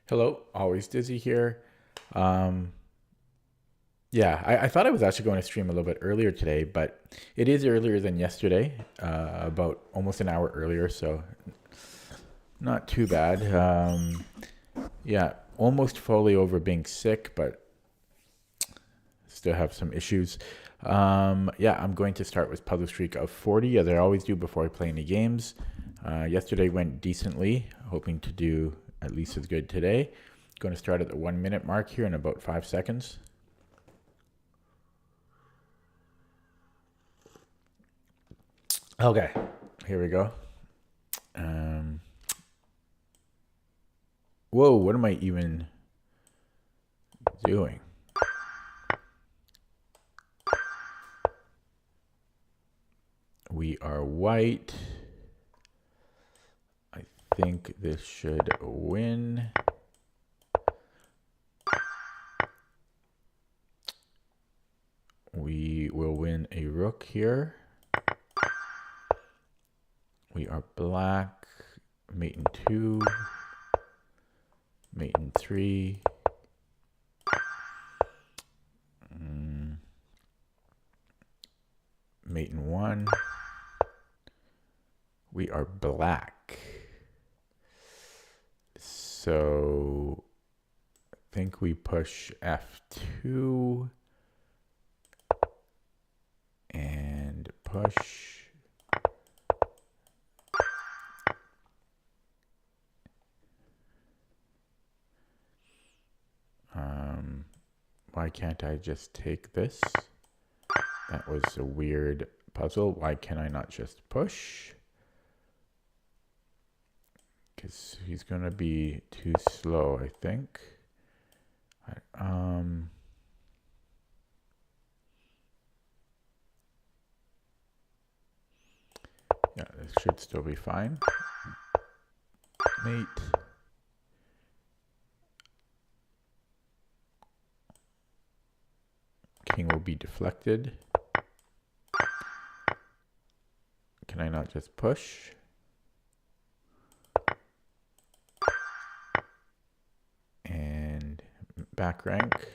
Hello, always Dizzy here. Um, I thought I was actually going to stream a little bit earlier today, but it is earlier than yesterday, about almost an hour earlier, so not too bad. Almost fully over being sick, but still have some issues. I'm going to start with Puzzle Streak of 40, as I always do before I play any games. Yesterday went decently, hoping to do at least as good today. Going to start at the 1 minute mark here in about 5 seconds. Okay, here we go. Um, Whoa, what am I even doing? We are white. I think this should win. We will win a rook here. We are black. Mate in 2. Mate in 3. Mate in 1. We are black. So I think we push F2 and push. Why can't I just take this? That was a weird puzzle. Why can I not just push? Because he's going to be too slow, I think. Yeah, this should still be fine. Mate. King will be deflected. Can I not just push? And back rank.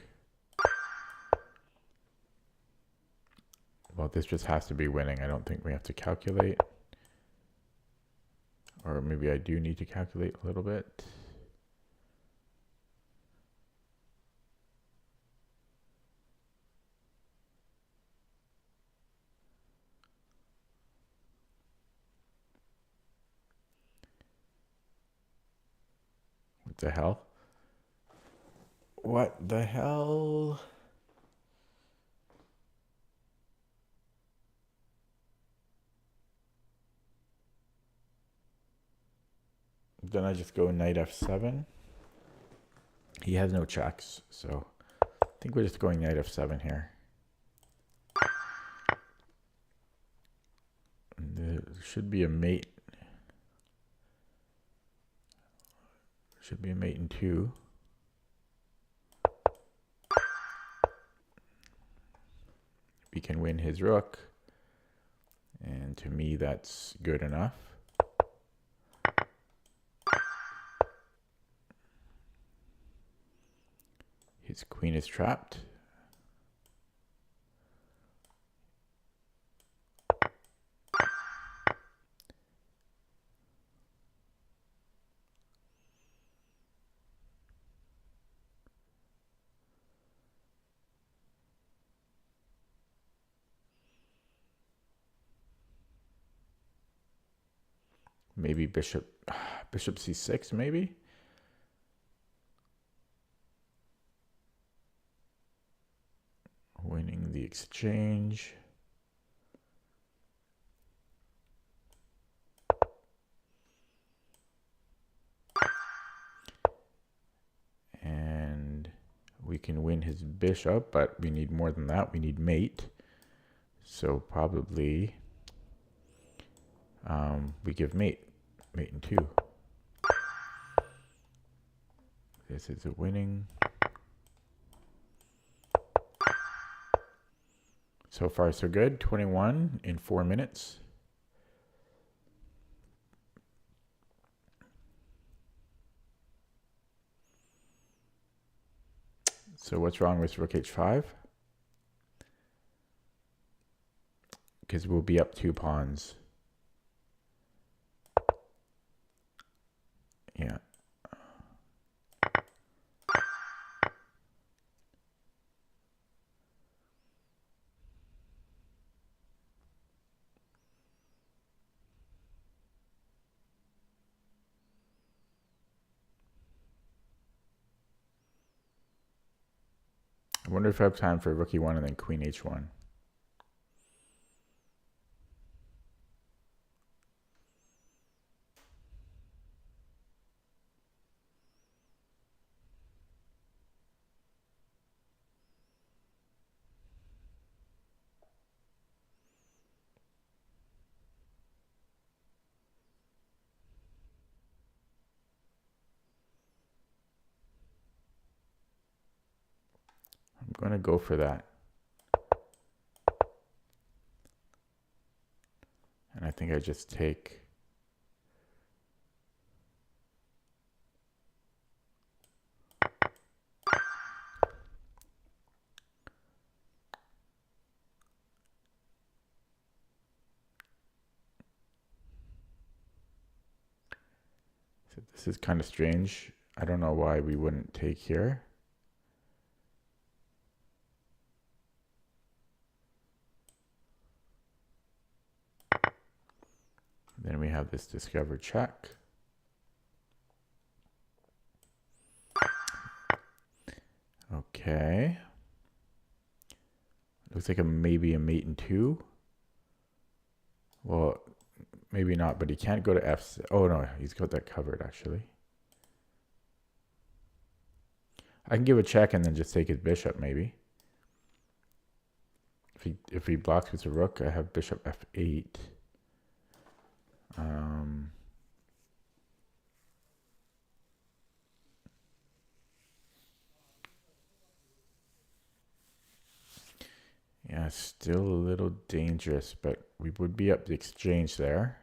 Well, this just has to be winning. I don't think we have to calculate. Or maybe I do need to calculate a little bit. What the hell? What the hell? Then I just go knight f7. He has no checks, so I think we're just going knight f7 here. And there should be a mate. Should be a mate in 2. We can win his rook. And to me, that's good enough. His queen is trapped. Maybe bishop c6, maybe? Winning the exchange. And we can win his bishop, but we need more than that. We need mate. So probably we give mate in 2. This is a winning. So far, so good. 21 in 4 minutes. So what's wrong with rook h5? Because we'll be up 2 pawns. Yeah. I wonder if I have time for rook e1 and then queen h1. I'm going to go for that. And I think I just take. So this is kind of strange. I don't know why we wouldn't take here. Then we have this discover check. Okay. Looks like maybe a mate in 2. Well, maybe not, but he can't go to f. Oh no, he's got that covered actually. I can give a check and then just take his bishop maybe. If he blocks with a rook, I have bishop f8. Yeah, still a little dangerous, but we would be up the exchange there.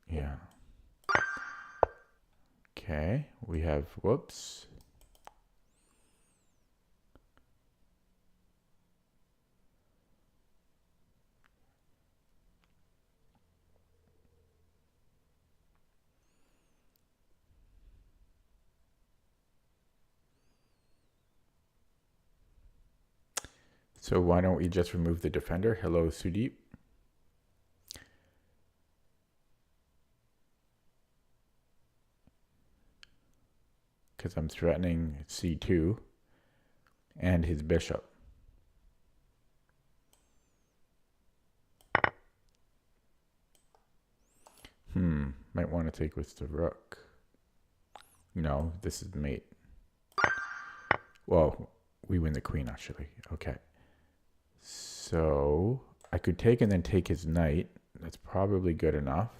Yeah. Okay, we have, whoops. So why don't we just remove the defender? Hello, Sudeep. Because I'm threatening c2 and his bishop. Might want to take with the rook. No, this is mate. Well, we win the queen actually. Okay. So I could take and then take his knight. That's probably good enough.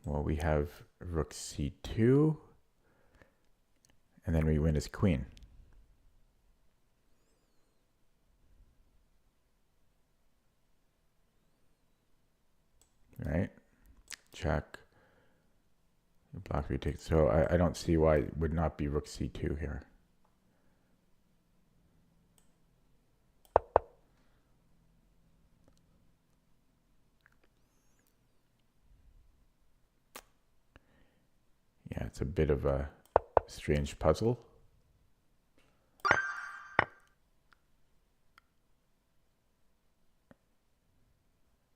Well, we have rook c2, and then we win his queen. Right? Check. Block retake. So I don't see why it would not be rook c2 here. Yeah, it's a bit of a strange puzzle.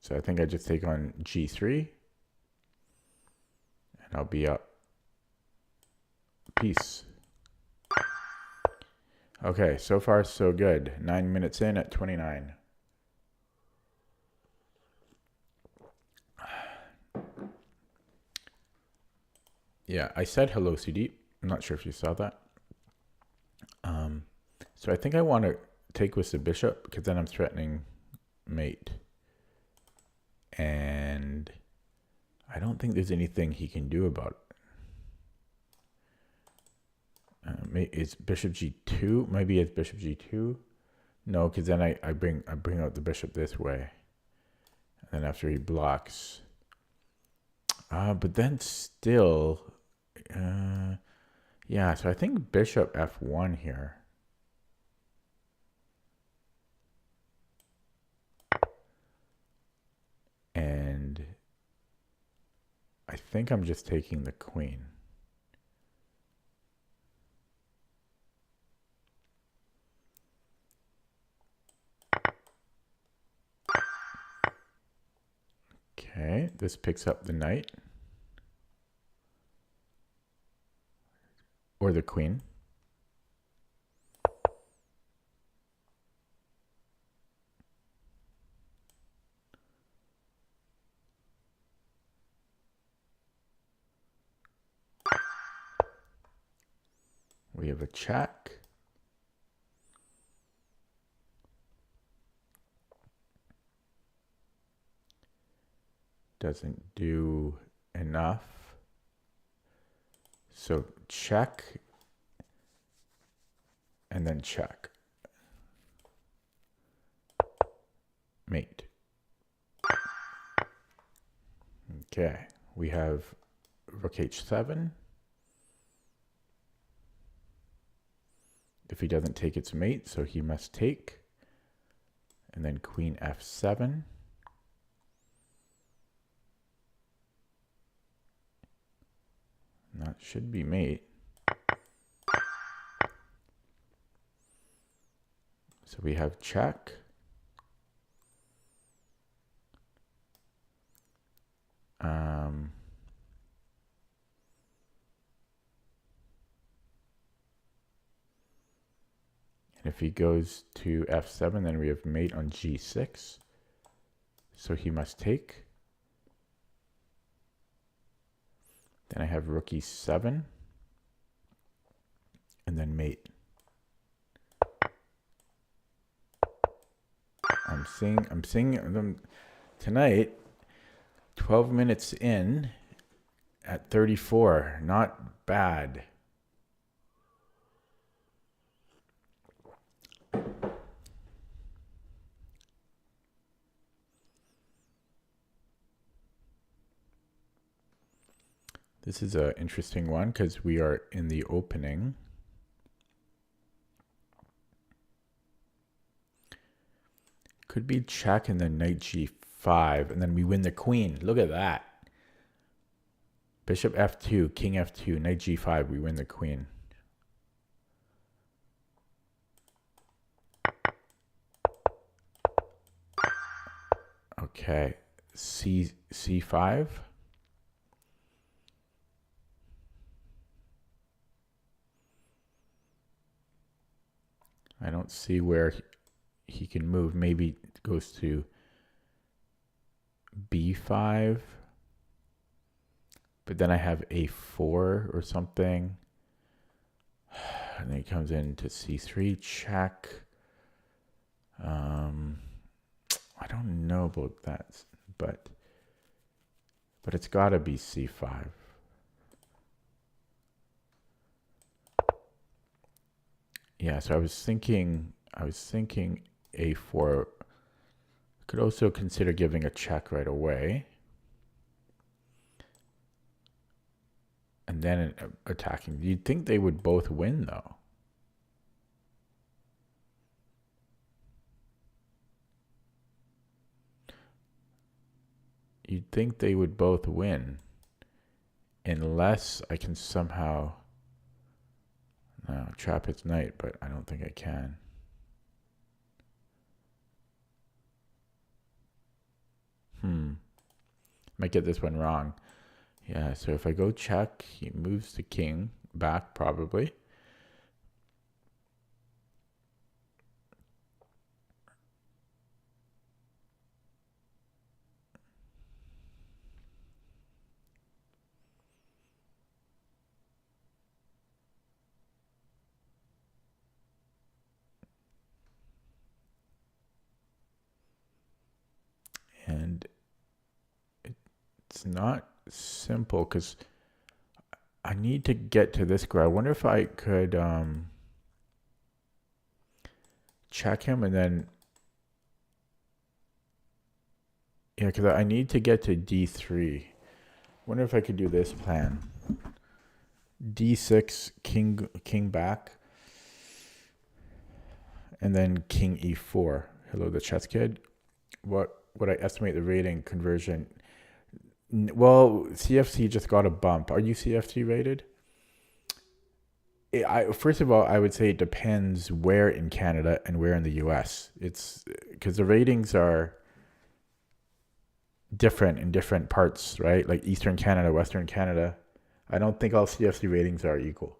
So I think I just take on g3, and I'll be up. Peace. Okay, so far so good. 9 minutes in at 29. Yeah, I said hello, CD. I'm not sure if you saw that. So I think I want to take with the bishop because then I'm threatening mate. And I don't think there's anything he can do about it. Is bishop g2? Maybe it's bishop g2. No, because then I bring out the bishop this way, and then after he blocks. But then still, yeah. So I think bishop f1 here. And I think I'm just taking the queen. Okay, this picks up the knight. Or the queen. We have a check. Doesn't do enough. So check. And then check. Mate. Okay, we have rook h7. If he doesn't take its mate, so he must take. And then queen f7. That should be mate. So we have check. And if he goes to f7, then we have mate on g6. So he must take. Then I have rook e7. And then mate. I'm seeing them tonight, 12 minutes in at 34. Not bad. This is an interesting one because we are in the opening. Could be check and then knight g5, and then we win the queen. Look at that. Bishop f2, king f2, knight g5, we win the queen. Okay, c5. I don't see where he can move. Maybe it goes to b5. But then I have a4 or something. And then he comes into c3, check. I don't know about that, but it's got to be c5. Yeah, so I was thinking a4. Could also consider giving a check right away. And then attacking. You'd think they would both win, though. You'd think they would both win. Unless I can somehow trap its knight, but I don't think I can. Might get this one wrong. Yeah, so if I go check, he moves the king back probably. And it's not simple because I need to get to this square. I wonder if I could check him and then, yeah, because I need to get to d3. Wonder if I could do this plan. d6, king back, and then king e4. Hello, the chess kid. What would I estimate the rating conversion? Well, CFC just got a bump. Are you CFC rated? First of all, I would say it depends where in Canada and where in the US. It's because the ratings are different in different parts, right? Like Eastern Canada, Western Canada. I don't think all CFC ratings are equal.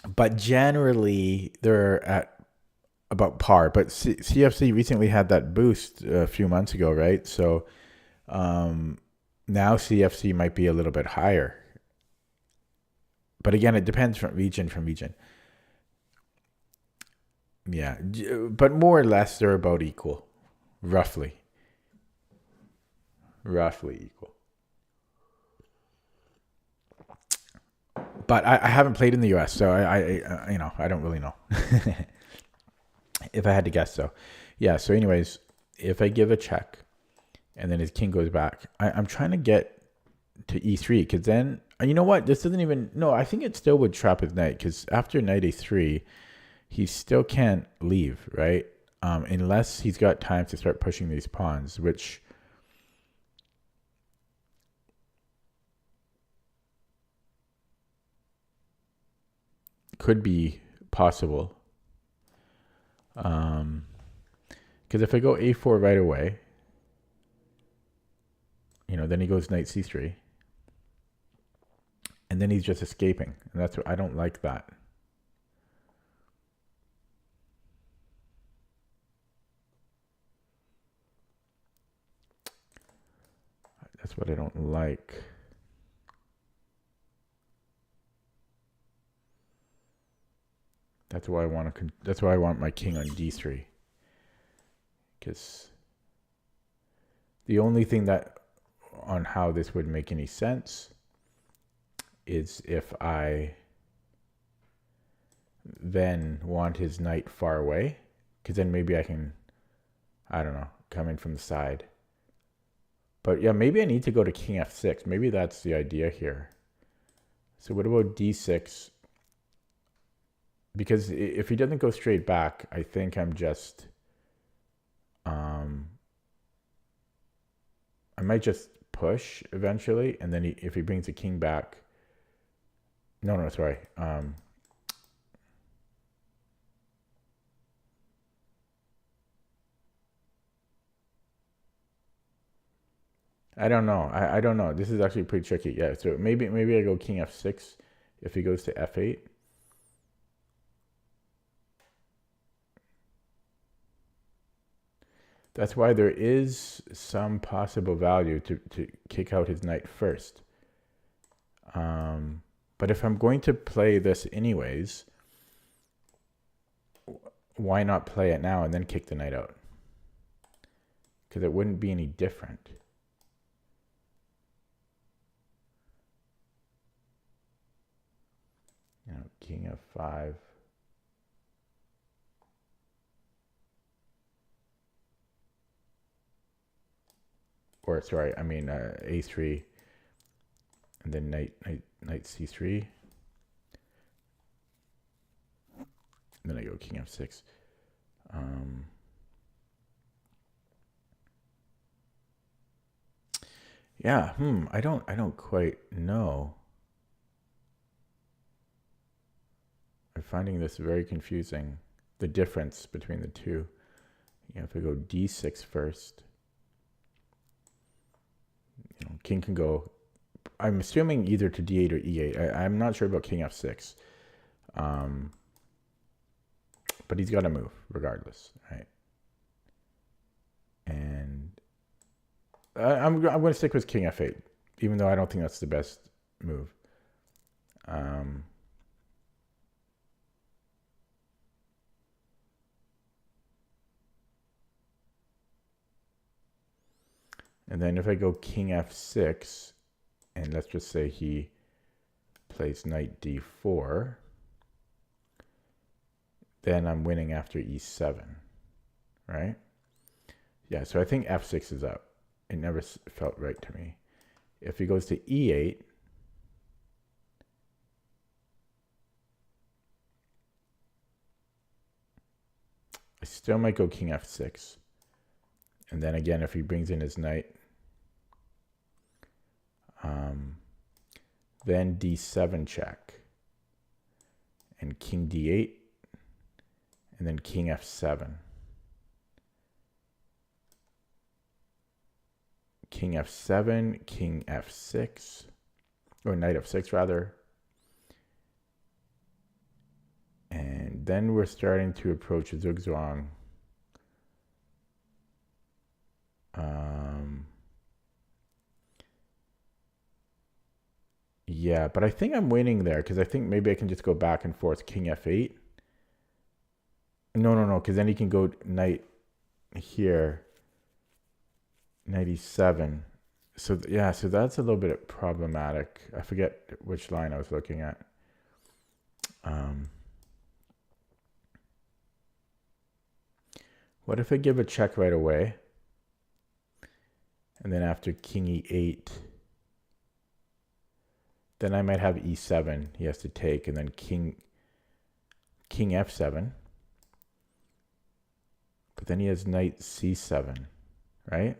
But generally, they're at about par. But CFC recently had that boost a few months ago, right? So now CFC might be a little bit higher. But again, it depends from region. Yeah, but more or less they're about equal, roughly equal. But I haven't played in the US, so I don't really know. If I had to guess, though. Yeah, so anyways, if I give a check and then his king goes back, I'm trying to get to e3 because then, you know what? This doesn't even, no, I think it still would trap his knight because after knight a3, he still can't leave, right? Unless he's got time to start pushing these pawns, which could be possible. Because if I go a4 right away, then he goes knight c3. And then he's just escaping. And that's what I don't like that. That's what I don't like. That's why I want my king on d3. Because the only thing that on how this would make any sense is if I then want his knight far away, because then maybe I can, I don't know, come in from the side. But yeah, maybe I need to go to king f6. Maybe that's the idea here. So what about d6? Because if he doesn't go straight back, I think I'm just, I might just push eventually, and then if he brings the king back, no, sorry. I don't know. I don't know. This is actually pretty tricky. Yeah, so maybe I go king f6 if he goes to f8. That's why there is some possible value to kick out his knight first. But if I'm going to play this anyways, why not play it now and then kick the knight out? Because it wouldn't be any different. King f5. Or sorry, I mean a3, and then knight c3. And then I go king f6. Yeah, I don't quite know. I'm finding this very confusing, the difference between the two. If I go d6 first, king can go, I'm assuming either to d8 or e8. I'm not sure about king f6. But he's got to move regardless, right? And I'm going to stick with king f8, even though I don't think that's the best move. And then if I go king f6, and let's just say he plays knight d4, then I'm winning after e7, right? Yeah, so I think f6 is up. It never felt right to me. If he goes to e8, I still might go king f6. And then again, if he brings in his knight, then d7 check, and king d8, and then king f7. King f7, king f6, or knight f6 rather. And then we're starting to approach zugzwang. Yeah, but I think I'm winning there because I think maybe I can just go back and forth king f8. No, because then he can go knight here, knight e7. So yeah, so that's a little bit problematic. I forget which line I was looking at. What if I give a check right away? And then after king e8, then I might have e7. He has to take, and then king f7. But then he has knight c7, right?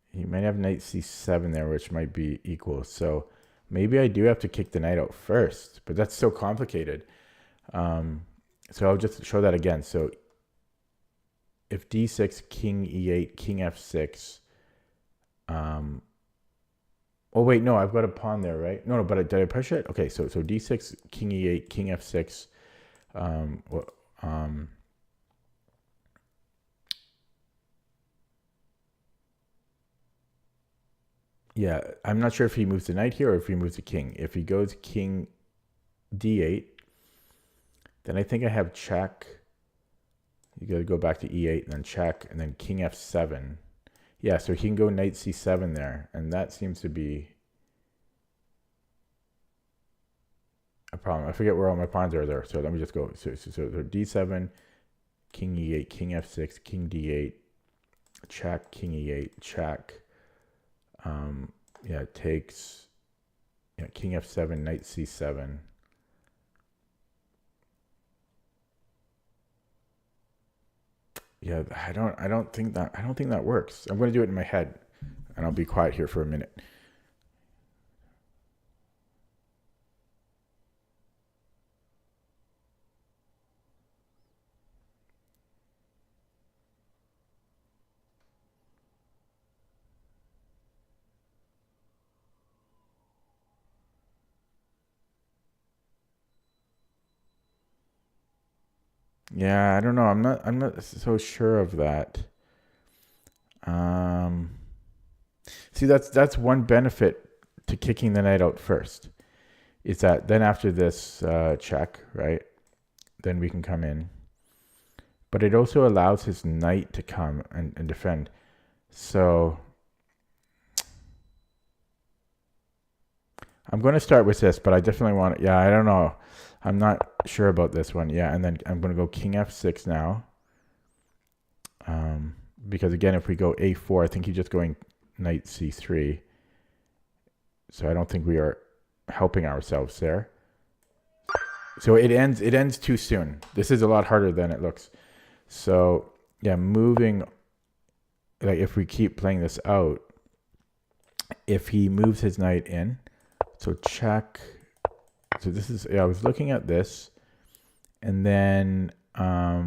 He might have knight c7 there, which might be equal. So maybe I do have to kick the knight out first, but that's so complicated. So I'll just show that again. So if d6, king e8, king f6. Oh wait, no, I've got a pawn there, right? No, but did I push it? Okay, so d6, king e8, king f6. Yeah, I'm not sure if he moves the knight here or if he moves the king. If he goes king d8, then I think I have check. You got to go back to e8 and then check, and then king f7. Yeah, so he can go knight c7 there, and that seems to be a problem. I forget where all my pawns are there, so let me just go. So d7, king e8, king f6, king d8, check, king e8, check. Yeah, it takes, yeah, king f7, knight c7. Yeah, I don't think that works. I'm going to do it in my head, and I'll be quiet here for a minute. Yeah, I don't know. I'm not so sure of that. See, that's one benefit to kicking the knight out first. Is that then after this check, right? Then we can come in. But it also allows his knight to come and defend. So I'm going to start with this, but I definitely want, yeah, I don't know. I'm not sure about this one. Yeah, and then I'm going to go king f6 now. Because again, if we go a4, I think he's just going knight c3. So I don't think we are helping ourselves there. So it ends too soon. This is a lot harder than it looks. So yeah, moving, like if we keep playing this out, if he moves his knight in, so check. So this is, yeah, I was looking at this, and then I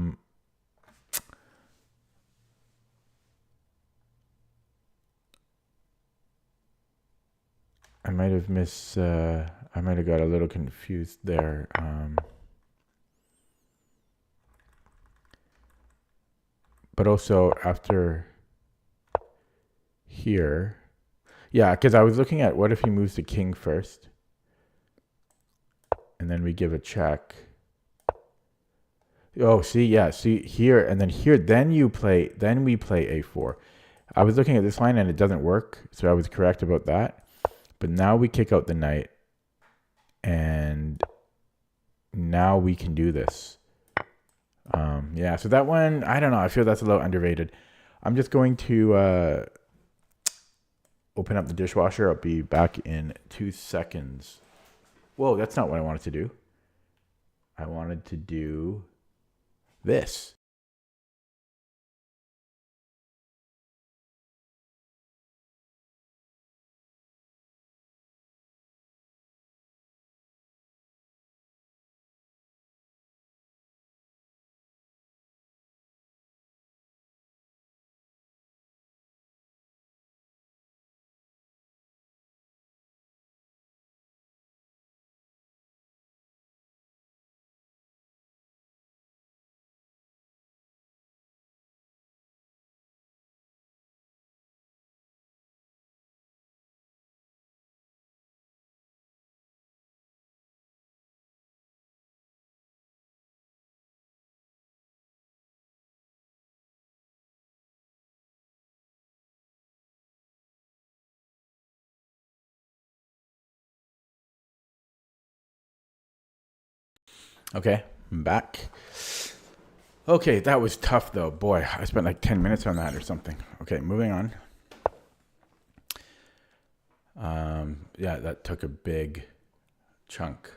might have I might have got a little confused there. But also after here, yeah, because I was looking at what if he moves the king first, and then we give a check. Oh, see, yeah, see here, and then here, then we play a4, I was looking at this line and it doesn't work, so I was correct about that. But now we kick out the knight, and now we can do this. Yeah, so that one, I don't know. I feel that's a little underrated. I'm just going to open up the dishwasher. I'll be back in 2 seconds. Whoa, that's not what I wanted to do. I wanted to do this. Okay, I'm back. Okay, that was tough though. Boy, I spent like 10 minutes on that or something. Okay, moving on. Yeah, that took a big chunk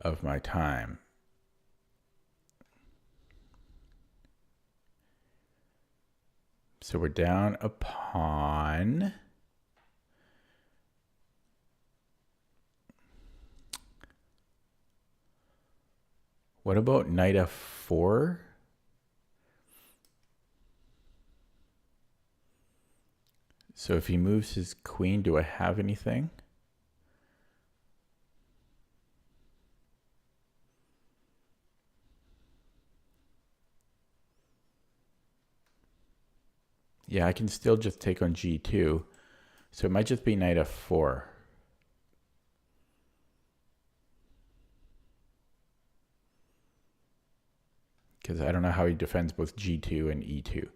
of my time. So we're down a pawn. What about knight f4? So if he moves his queen, do I have anything? Yeah, I can still just take on g2. So it might just be knight f4. Because I don't know how he defends both g2 and e2.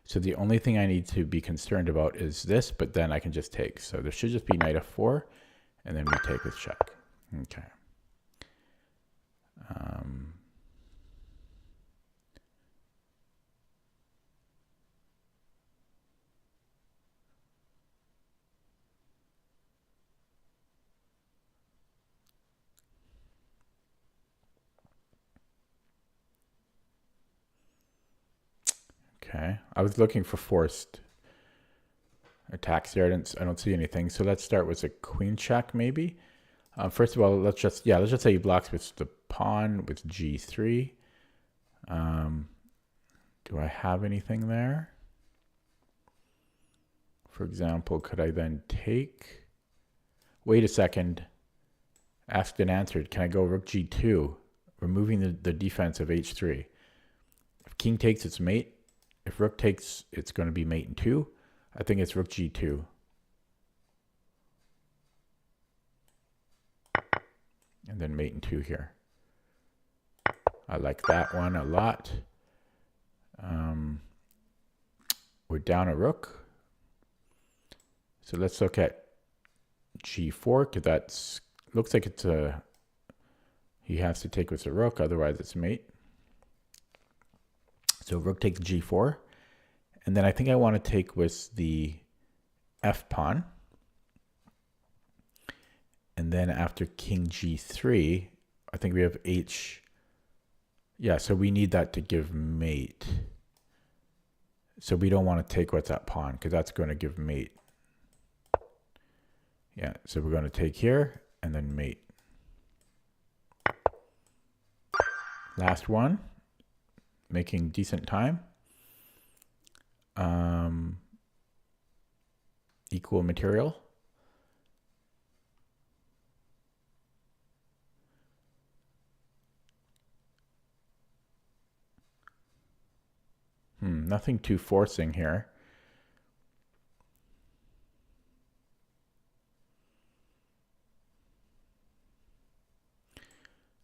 So the only thing I need to be concerned about is this, but then I can just take. So there should just be knight f4, and then we take with check. Okay. Okay. I was looking for forced attacks here. I don't see anything. So let's start with a queen check, maybe. First of all, let's just say he blocks with the pawn with g3. Do I have anything there? For example, could I then take? Wait a second. Asked and answered. Can I go rook g2, removing the defense of h3? If king takes, it's mate. If rook takes, it's going to be mate in 2. I think it's rook g2. And then mate in 2 here. I like that one a lot. We're down a rook. So let's look at g4, because that's looks like it's a he has to take with the rook, otherwise it's mate. So rook takes g4, and then I think I want to take with the f pawn, and then after king g3, I think we have h. Yeah, so we need that to give mate. So we don't want to take with that pawn because that's going to give mate. Yeah, so we're going to take here and then mate. Last one, making decent time. Equal material. Nothing too forcing here.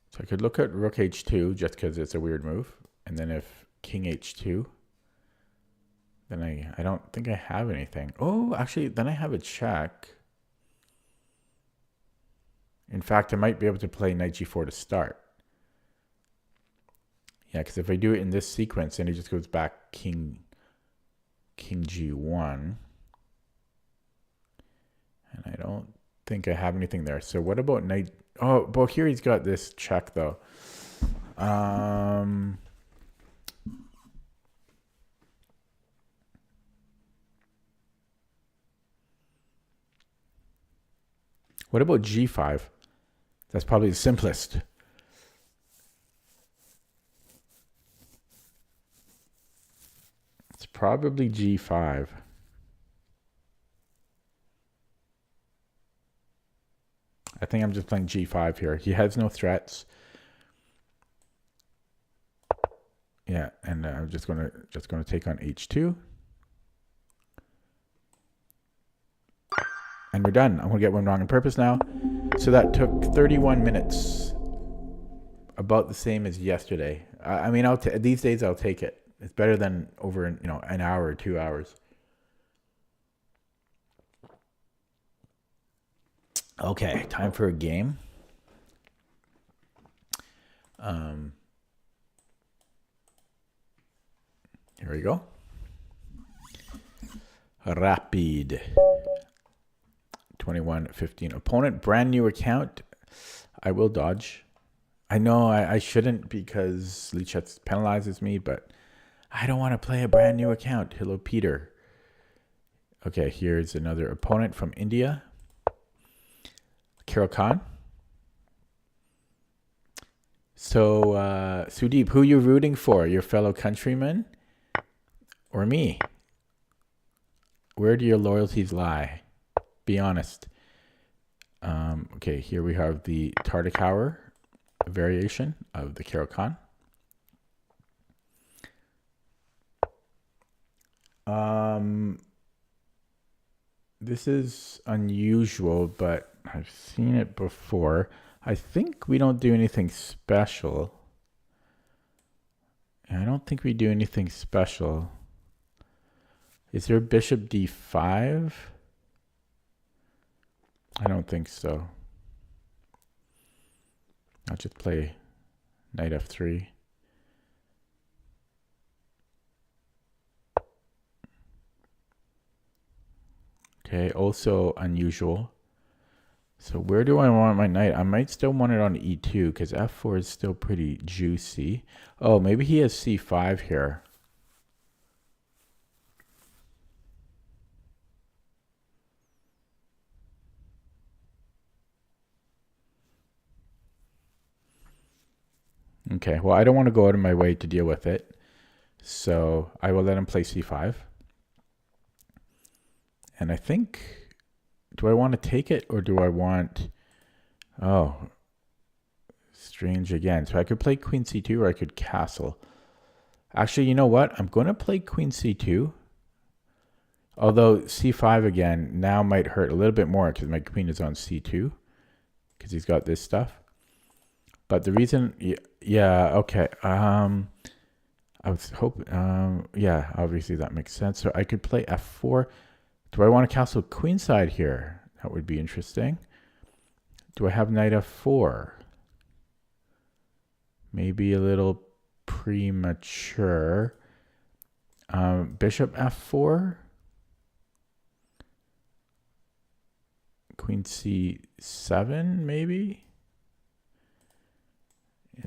So I could look at rook h2 just because it's a weird move. And then if king h2, Then I don't think I have anything. Oh, actually, then I have a check. In fact, I might be able to play knight g4 to start. Yeah, because if I do it in this sequence, then it just goes back king g1. And I don't think I have anything there. So what about knight? Oh, well, here he's got this check, though. What about g5? That's probably the simplest. It's probably g5. I think I'm just playing g5 here. He has no threats. Yeah, and I'm just gonna take on h2. And we're done. I'm gonna get one wrong on purpose now. So that took 31 minutes. About the same as yesterday. I mean, these days I'll take it. It's better than over an hour or 2 hours. Okay, time for a game. Here we go. Rapid. 21-15. Opponent, brand new account. I will dodge. I know I shouldn't because Lichess penalizes me, but I don't want to play a brand new account. Hello, Peter. Okay, here's another opponent from India. Carol Khan. So, Sudeep, who you rooting for? Your fellow countrymen or me? Where do your loyalties lie? Be honest. Okay, here we have the Tartakower variation of the Carol Khan. This is unusual, but I've seen it before. I think we don't do anything special. I don't think we do anything special. Is there bishop d5? I don't think so. I'll just play knight f3. Okay, also unusual. So where do I want my knight? I might still want it on e2 because f4 is still pretty juicy. Oh, maybe he has c5 here. Okay, well, I don't want to go out of my way to deal with it. So I will let him play c5. And I think, do I want to take it or do I want, oh, strange again. So I could play queen c2 or I could castle. Actually, you know what? I'm going to play queen c2. Although c5 again now might hurt a little bit more because my queen is on c2 because he's got this stuff. But the reason, yeah, okay. I was hoping, yeah, obviously that makes sense. So I could play f4. Do I want to castle queenside here? That would be interesting. Do I have knight f4? Maybe a little premature. Bishop f4. Queen c7, maybe?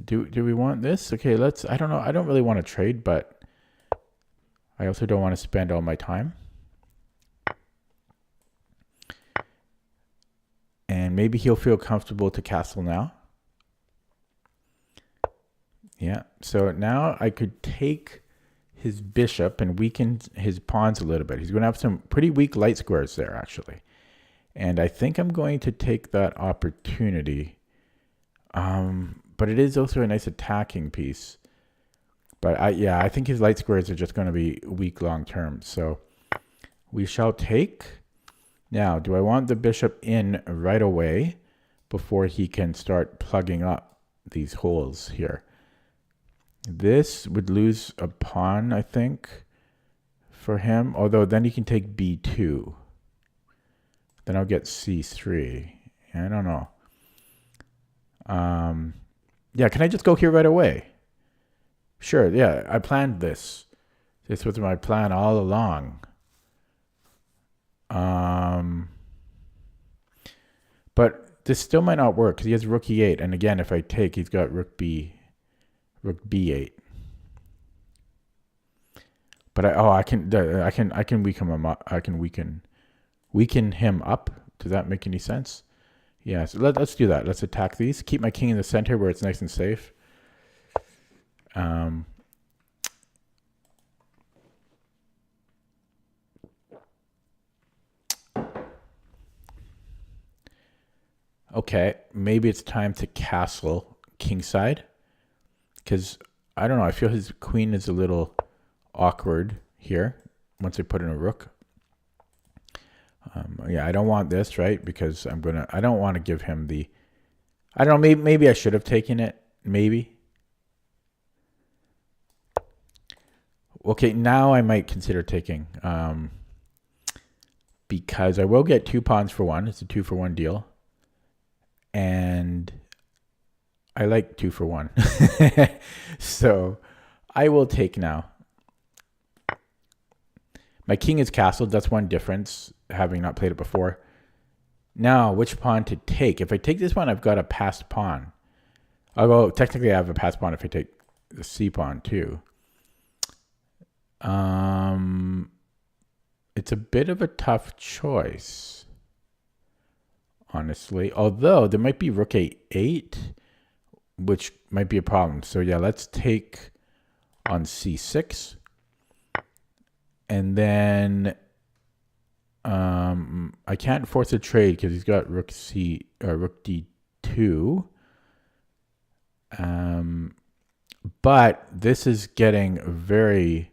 Do we want this? Okay, I don't know. I don't really want to trade, but I also don't want to spend all my time. And maybe he'll feel comfortable to castle now. Yeah, so now I could take his bishop and weaken his pawns a little bit. He's going to have some pretty weak light squares there, actually. And I think I'm going to take that opportunity. But it is also a nice attacking piece. But I think his light squares are just going to be weak long term. So we shall take. Now, do I want the bishop in right away before he can start plugging up these holes here? This would lose a pawn, I think, for him. Although then he can take b2. Then I'll get c3. I don't know. Yeah, can I just go here right away? Sure, yeah, I planned this. This was my plan all along. But this still might not work because he has rook e8. And again, if I take, he's got rook b8. But I can weaken him up. I can weaken him up. Does that make any sense? Yeah, so let's do that. Let's attack these. Keep my king in the center where it's nice and safe. Okay, maybe it's time to castle kingside. Because, I don't know, I feel his queen is a little awkward here once I put in a rook. Yeah, I don't want this, right? Because I don't want to give him the, I don't know, maybe I should have taken it. Maybe. Okay, now I might consider taking. Because I will get 2 pawns for 1. It's a 2-for-1 deal. And I like 2 for 1. So I will take now. My king is castled. That's one difference, having not played it before. Now, which pawn to take? If I take this one, I've got a passed pawn. Although, technically, I have a passed pawn if I take the c pawn, too. It's a bit of a tough choice, honestly. Although, there might be rook a8, which might be a problem. So, yeah, let's take on c6. And then I can't force a trade because he's got rook d2. But this is getting very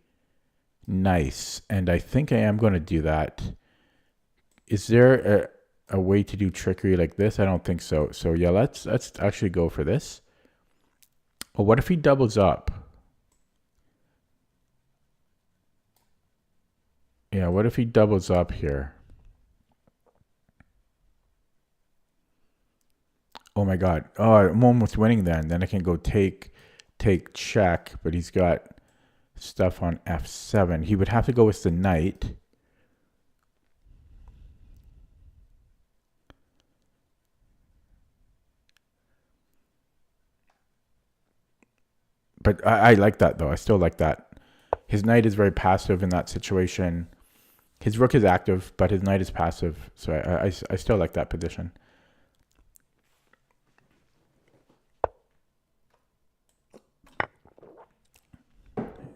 nice, and I think I am going to do that. Is there a way to do trickery like this? I don't think so. So yeah, let's actually go for this. Well, what if he doubles up? Yeah, what if he doubles up here? Oh my god. Oh, I'm almost winning then. Then I can go take check, but he's got stuff on f7. He would have to go with the knight. But I like that, though. I still like that. His knight is very passive in that situation. His rook is active, but his knight is passive. So I still like that position.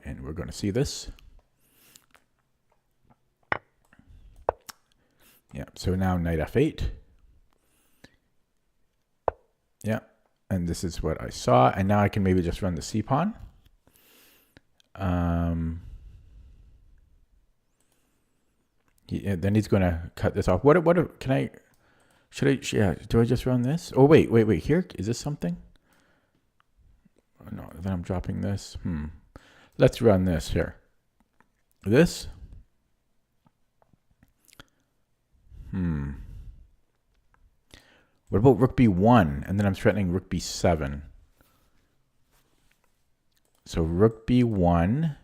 And we're going to see this. Yeah, so now knight f8. Yeah, and this is what I saw. And now I can maybe just run the c-pawn. Then he's going to cut this off. What can I, yeah, do I just run this? Oh, wait, here, is this something? Oh, no, then I'm dropping this. Let's run this here. This? What about rook b1? And then I'm threatening rook b7. So rook b1.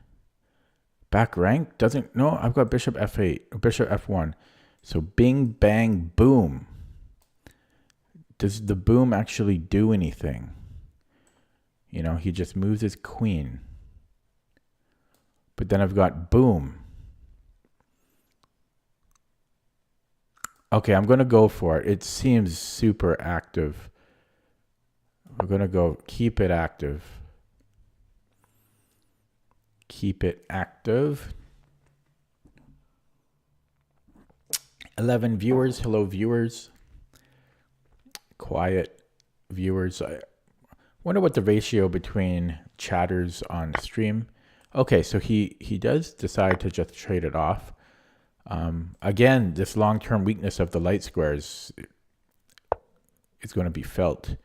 Back rank doesn't, no, I've got bishop f8, bishop f1. So bing, bang, boom. Does the boom actually do anything? You know, he just moves his queen. But then I've got boom. Okay, I'm going to go for it. It seems super active. We're going to go keep it active. Keep it active. 11 viewers. Hello, viewers. Quiet viewers. I wonder what the ratio between chatters on stream. Okay, so he does decide to just trade it off. Again, this long-term weakness of the light squares is going to be felt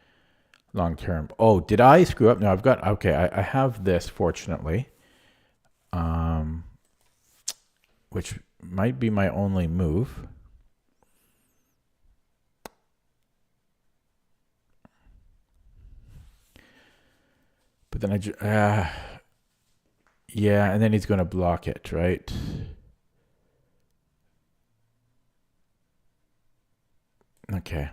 long-term. Oh, did I screw up? No, I've got, okay, I have this, fortunately. which might be my only move. But then yeah, and then he's going to block it, right? Okay.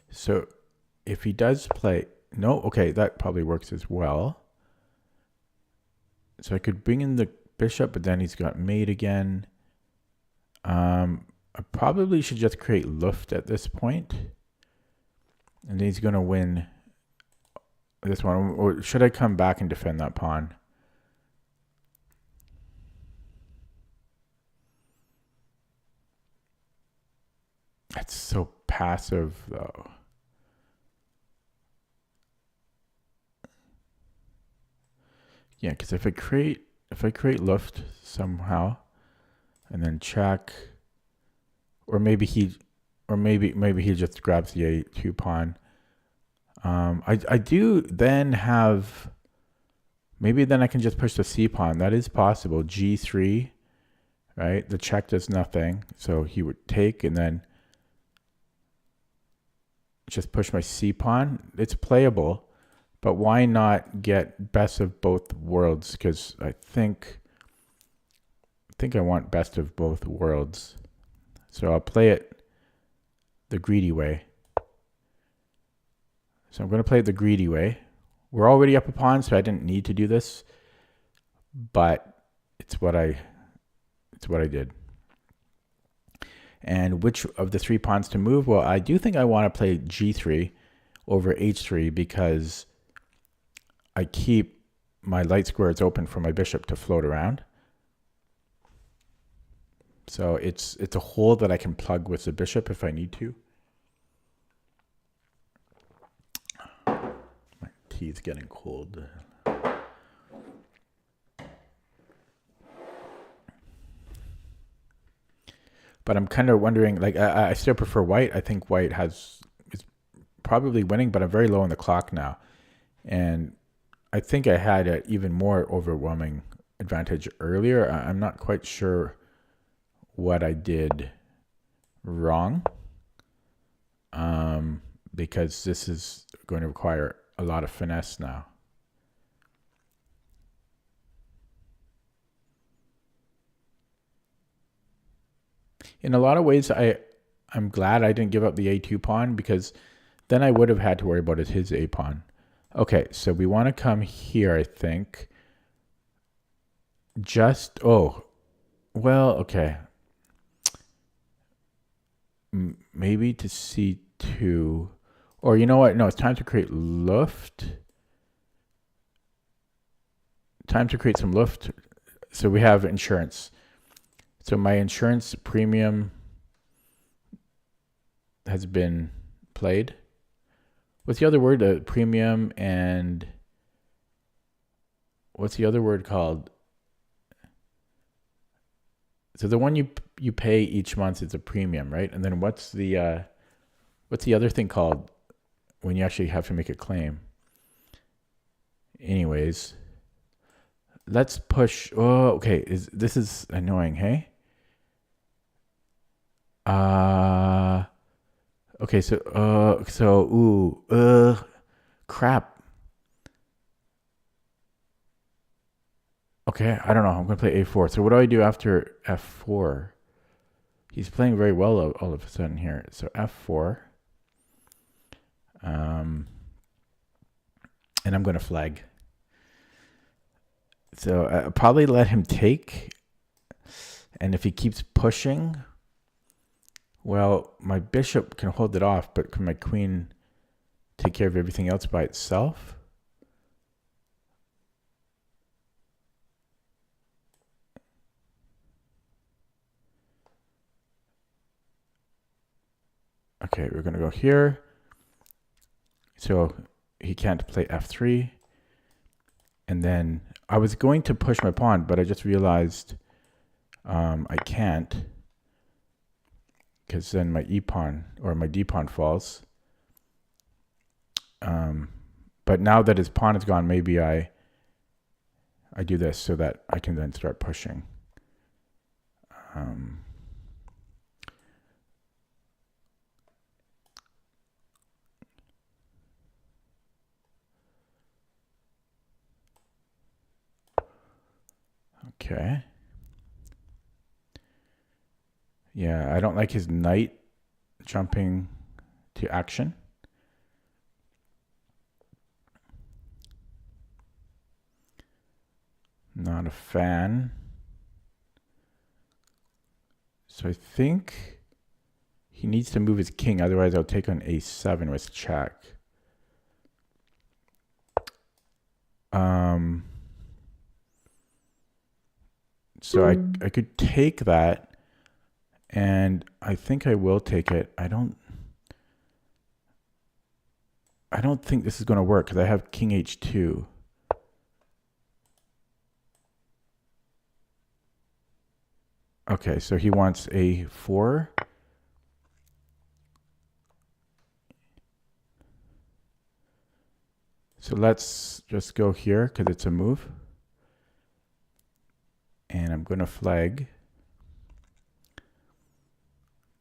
So if he does play, no, okay, that probably works as well. So I could bring in the bishop, but then he's got mate again. I probably should just create Luft at this point. And then he's going to win this one. Or should I come back and defend that pawn? That's so passive, though. Yeah, because if I create Luft somehow, and then check, or maybe he just grabs the A2 pawn. I do then have, maybe then I can just push the C pawn. That is possible. G3, right? The check does nothing, so he would take and then just push my C pawn. It's playable, but why not get best of both worlds? Because I think I want best of both worlds. So I'll play it the greedy way. So I'm going to play it the greedy way. We're already up a pawn, so I didn't need to do this, but it's what I did. And which of the 3 pawns to move? Well, I do think I want to play G3 over H3 because I keep my light squares open for my bishop to float around. So it's a hole that I can plug with the bishop if I need to. My tea's getting cold. But I'm kind of wondering, like, I still prefer white. I think white is probably winning, but I'm very low on the clock now. And I think I had an even more overwhelming advantage earlier. I'm not quite sure what I did wrong, because this is going to require a lot of finesse now. In a lot of ways, I'm glad I didn't give up the A2 pawn, because then I would have had to worry about his A pawn. Okay, so we want to come here, I think. Oh, well, okay. Maybe to C2. Or you know what? No, it's time to create Luft. Time to create some Luft. So we have insurance. So my insurance premium has been played. What's the other word? Premium, and what's the other word called? So the one you pay each month is a premium, right? And then what's the other thing called when you actually have to make a claim? Anyways, let's push. Oh, okay. This is annoying, hey? Okay, crap. Okay, I don't know. I'm going to play A4. So what do I do after F4? He's playing very well all of a sudden here. So F4. And I'm going to flag. So I'll probably let him take. And if he keeps pushing, well, my bishop can hold it off, but can my queen take care of everything else by itself? Okay, we're going to go here. So he can't play F3. And then I was going to push my pawn, but I just realized I can't, because then my E pawn or my D pawn falls. But But now that his pawn is gone, maybe I do this so that I can then start pushing. Okay. Yeah, I don't like his knight jumping to action. Not a fan. So I think he needs to move his king, otherwise I'll take on a7 with check. So I could take that, and I think I will take it. I don't think this is going to work because I have king h2. Okay, so he wants a4. So let's just go here because it's a move. And I'm going to flag.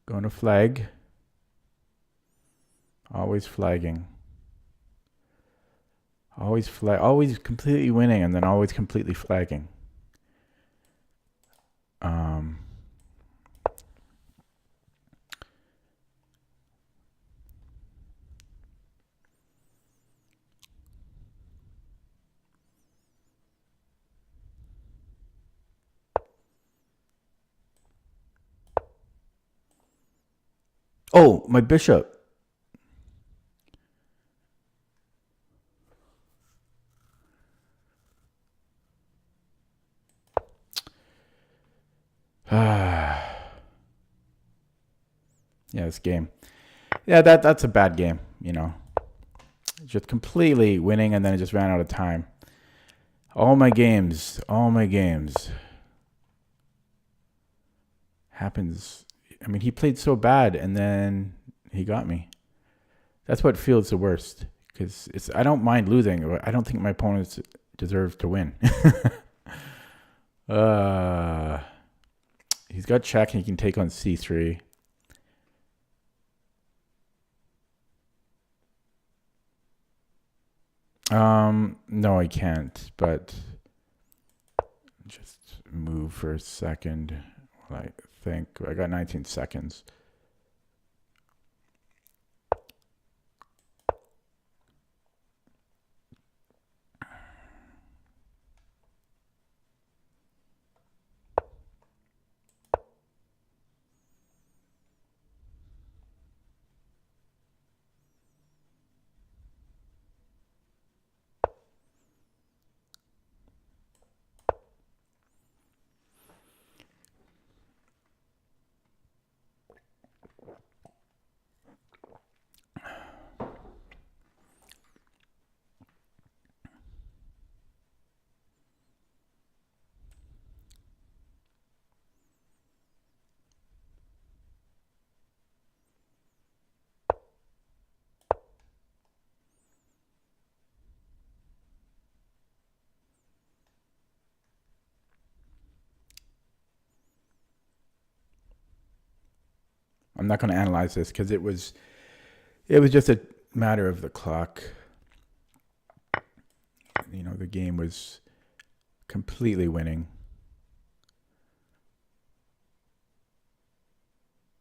Going to flag. Always flagging. Always completely winning and then always completely flagging. Oh, my bishop. Yeah, this game. Yeah, that's a bad game, you know. Just completely winning and then it just ran out of time. All my games happens. I mean, he played so bad and then he got me. That's what feels the worst because I don't mind losing, but I don't think my opponents deserve to win. He's got check and he can take on c3. No, I can't, but just move for a second while I think. I got 19 seconds. I'm not going to analyze this because it was just a matter of the clock. You know, the game was completely winning.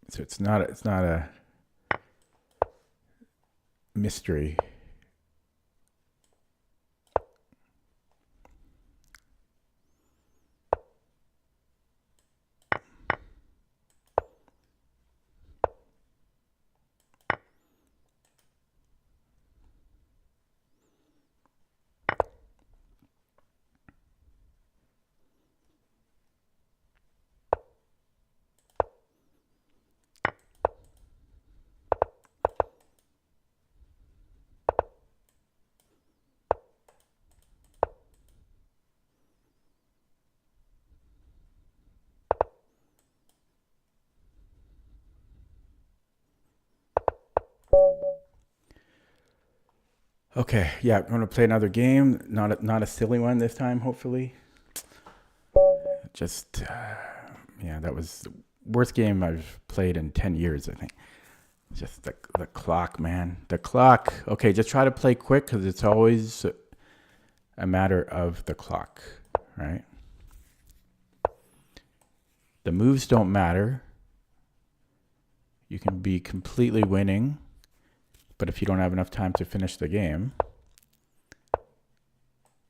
So it's not a mystery. Okay, yeah, I'm gonna play another game. Not a silly one this time, hopefully. Just yeah, that was the worst game I've played in 10 years, I think. Just the clock, man. The clock. Okay, just try to play quick because it's always a matter of the clock, right? The moves don't matter. You can be completely winning, but if you don't have enough time to finish the game,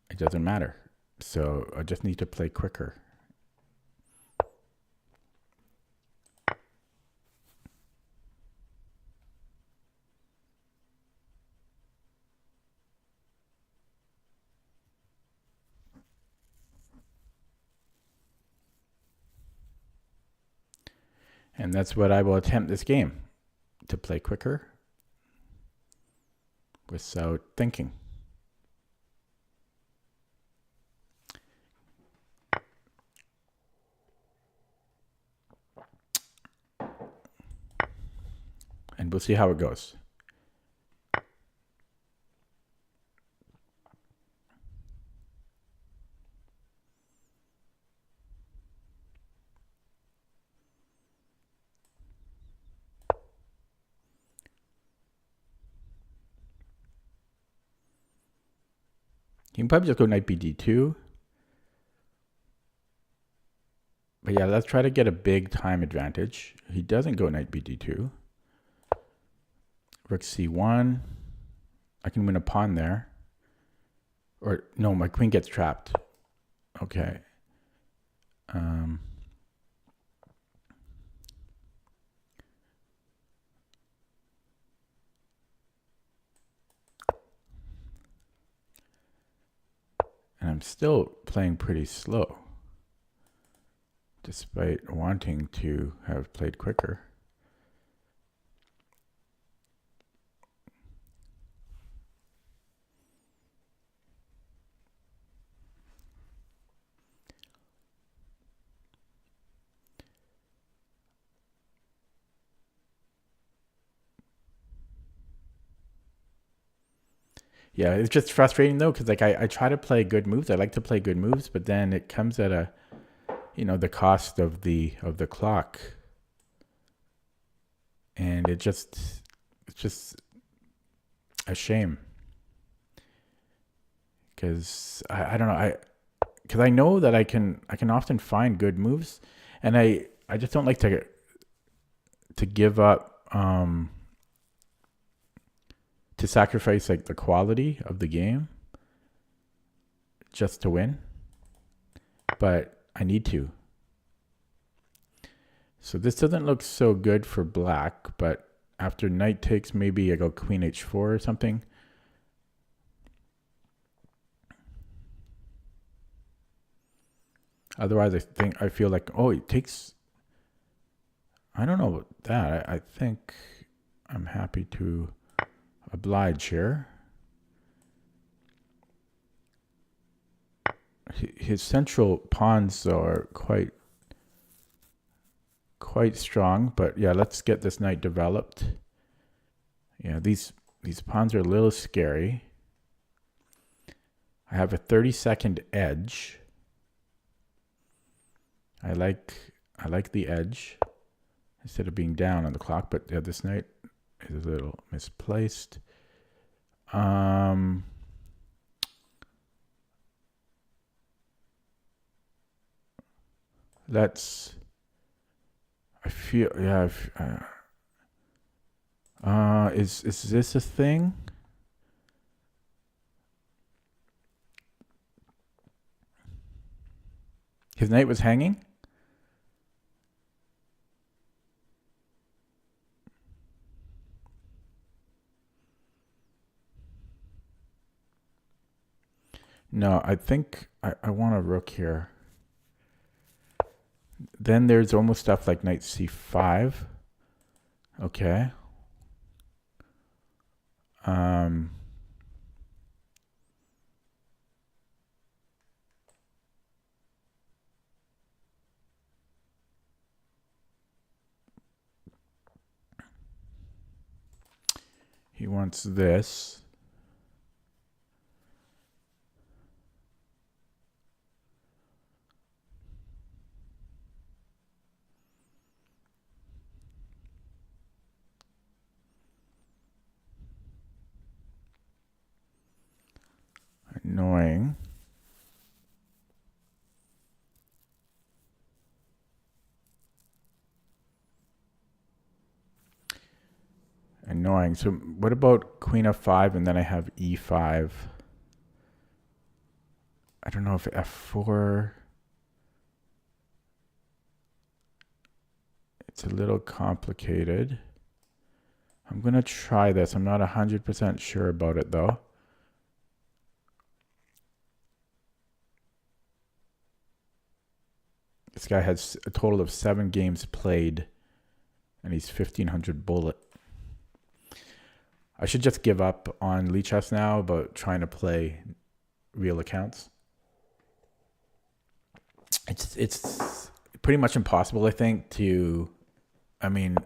it doesn't matter. So I just need to play quicker. And that's what I will attempt this game, to play quicker without thinking. And we'll see how it goes. You can probably just go knight bd2. But yeah, let's try to get a big time advantage. He doesn't go knight bd2. Rook c1. I can win a pawn there. Or no, my queen gets trapped. Okay. And I'm still playing pretty slow, despite wanting to have played quicker. Yeah, it's just frustrating though, because like I try to play good moves. I like to play good moves, but then it comes at a, the cost of the clock, and it's just a shame. Because I don't know, because I know that I can often find good moves, and I just don't like to give up, to sacrifice like the quality of the game just to win, but I need to. So this doesn't look so good for black, but after knight takes, maybe I go queen h4 or something. Otherwise, I feel like, oh, it takes. I don't know about that. I think I'm happy to oblige here. His central pawns are quite strong, but yeah, let's get this knight developed. Yeah, these pawns are a little scary. I have a 30-second edge. I like the edge instead of being down on the clock, but yeah, this knight is a little misplaced. Let's. I feel yeah. Is this a thing? His knight was hanging. No, I think I want a rook here. Then there's almost stuff like knight c5. Okay. He wants this. Annoying. Annoying. So what about queen f5 and then I have e5? I don't know if f4. It's a little complicated. I'm going to try this. I'm not 100% sure about it though. This guy has a total of 7 games played and he's 1500 bullet. I should just give up on Lichess now about trying to play real accounts. It's pretty much impossible, I think, to, I mean,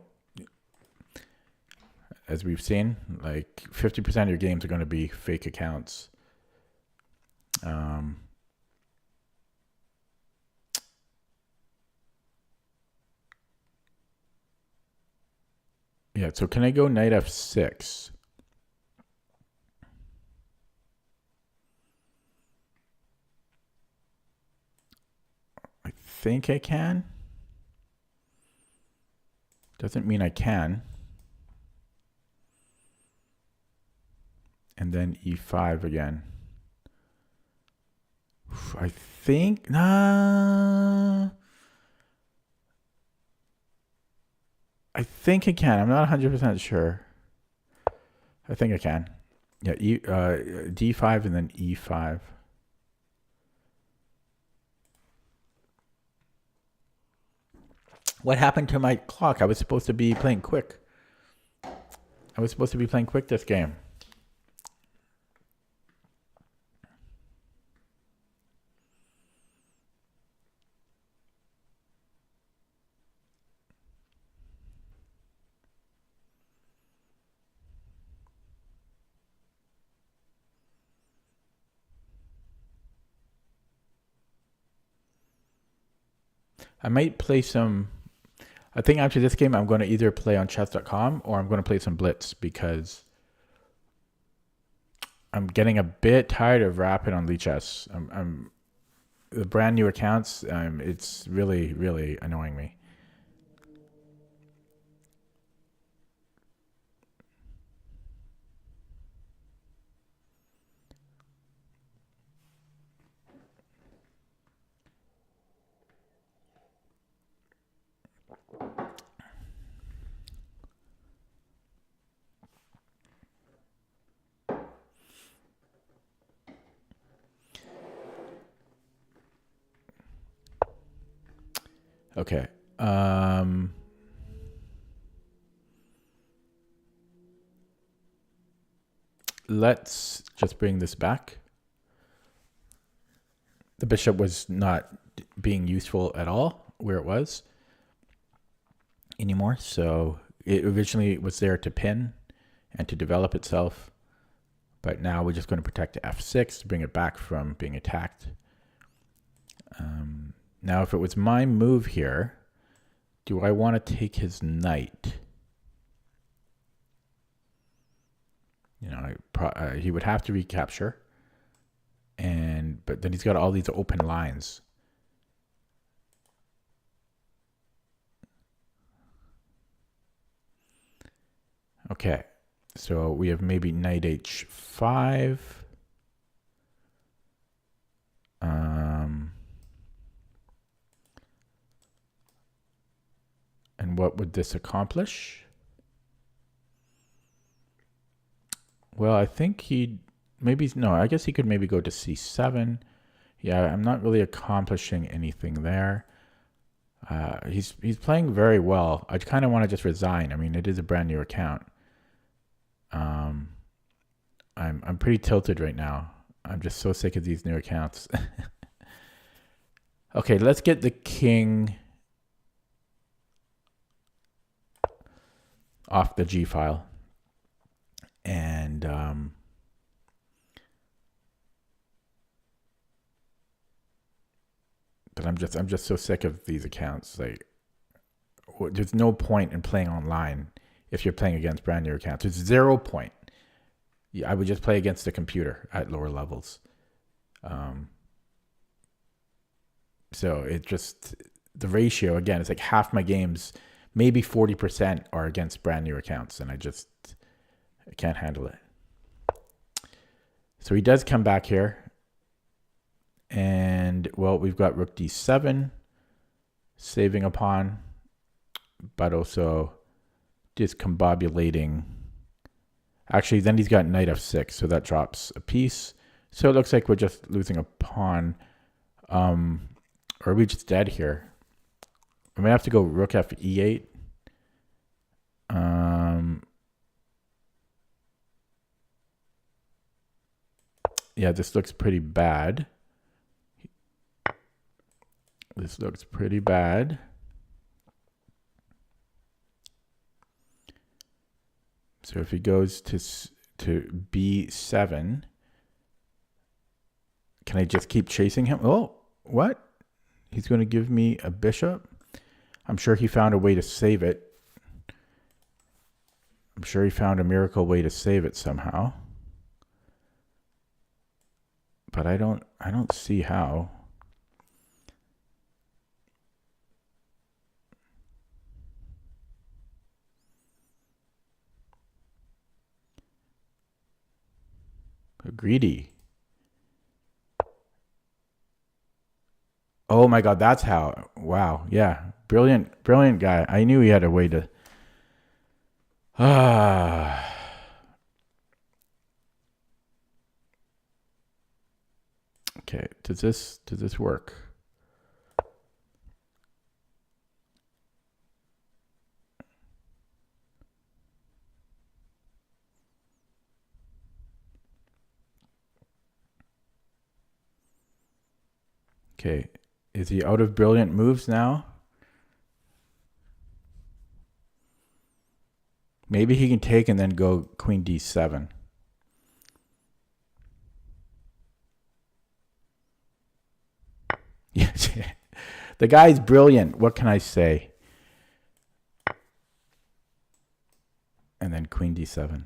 as we've seen, like 50% of your games are going to be fake accounts. Yeah, so can I go knight f6? I think I can. Doesn't mean I can. And then e5 again. I think, nah. I think I can. I'm not 100% sure. I think I can. Yeah, d5 and then e5. What happened to my clock? I was supposed to be playing quick. I was supposed to be playing quick this game. I might play some. I think after this game, I'm going to either play on chess.com or I'm going to play some Blitz because I'm getting a bit tired of rapping on Lichess. I'm the brand new accounts. It's really, really annoying me. Okay. Let's just bring this back. The bishop was not being useful at all where it was anymore. So it originally was there to pin and to develop itself. But now we're just going to protect f6 to bring it back from being attacked. Now, if it was my move here, do I want to take his knight? You know, he would have to recapture. But then he's got all these open lines. Okay, so we have maybe knight h5. And what would this accomplish? Well, I think he'd maybe, no, I guess he could maybe go to c7. Yeah, I'm not really accomplishing anything there. He's playing very well. I kind of want to just resign. I mean, it is a brand new account. I'm pretty tilted right now. I'm just so sick of these new accounts. Okay, let's get the king off the G file. And but I'm just so sick of these accounts. Like, there's no point in playing online if you're playing against brand new accounts. There's 0 point. I would just play against the computer at lower levels. So it just, the ratio again, it's like half my games, maybe 40% are against brand new accounts, and I can't handle it. So he does come back here. And, well, we've got rook d7, saving a pawn, but also discombobulating. Actually, then he's got knight f6, so that drops a piece. So it looks like we're just losing a pawn. Or are we just dead here? I'm going to have to go rook f e8. Yeah, this looks pretty bad. This looks pretty bad. So if he goes to b7, can I just keep chasing him? Oh, what? He's going to give me a bishop. I'm sure he found a way to save it. I'm sure he found a miracle way to save it somehow. But I don't see how. Greedy. Oh my God, that's how. Wow. Yeah. Brilliant, brilliant guy. I knew he had a way to. Okay. Does this work? Okay. Is he out of brilliant moves now? Maybe he can take and then go queen d7. Yes. The guy's brilliant. What can I say? And then queen d7.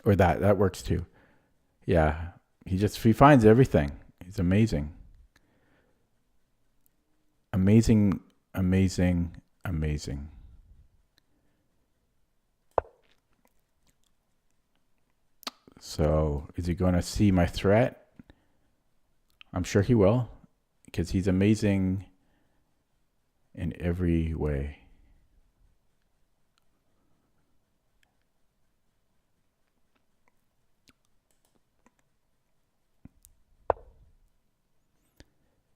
Or that works too. Yeah. He finds everything. He's amazing. Amazing, amazing, amazing. So is he going to see my threat? I'm sure he will, because he's amazing in every way.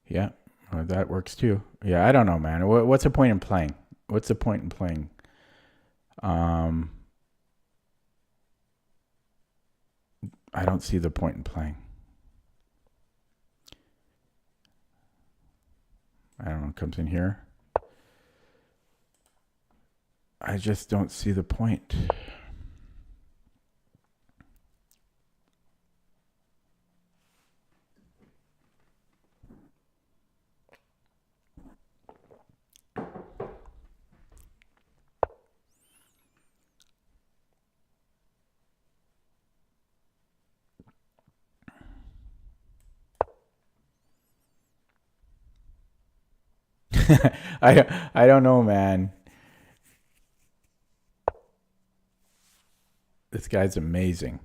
Yeah, well, that works too. Yeah, I don't know, man. What's the point in playing? What's the point in playing? I don't see the point in playing. I don't know, comes in here. I just don't see the point. I don't know, man. This guy's amazing.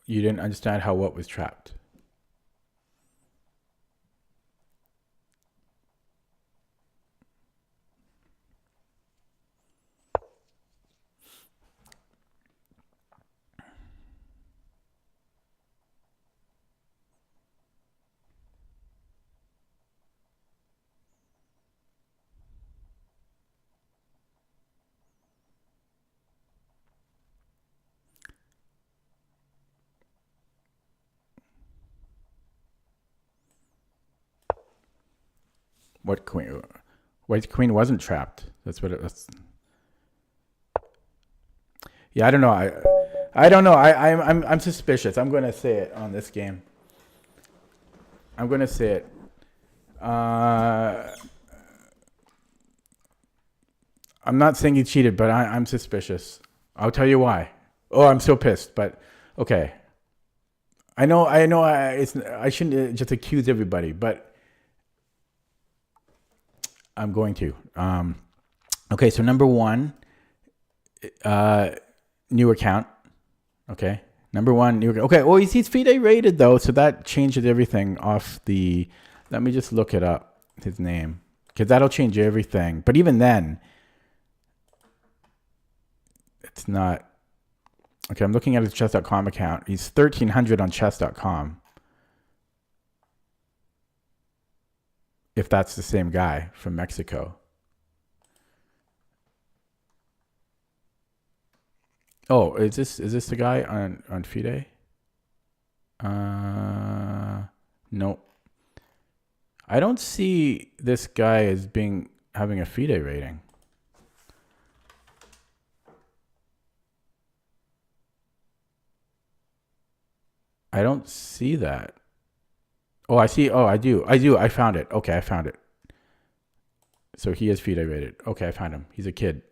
You didn't understand how what was trapped. What queen? White queen wasn't trapped. That's what it was. Yeah, I don't know. I don't know. I'm suspicious. I'm going to say it on this game. I'm going to say it. I'm not saying he cheated, but I'm suspicious. I'll tell you why. Oh, I'm so pissed. But okay. I know. I shouldn't just accuse everybody, but I'm going to. Okay, so number one, new account. Okay, number one, new account. Okay, well, he's FIDE rated though, so that changes everything off the. Let me just look it up, his name, because that'll change everything. But even then, it's not. Okay, I'm looking at his chess.com account. He's 1,300 on chess.com. If that's the same guy from Mexico. Oh, is this the guy on FIDE? No. I don't see this guy as having a FIDE rating. I don't see that. Oh, I see. Oh, I do. I found it. Okay, I found it. So he is FIDE rated. Okay, I found him. He's a kid.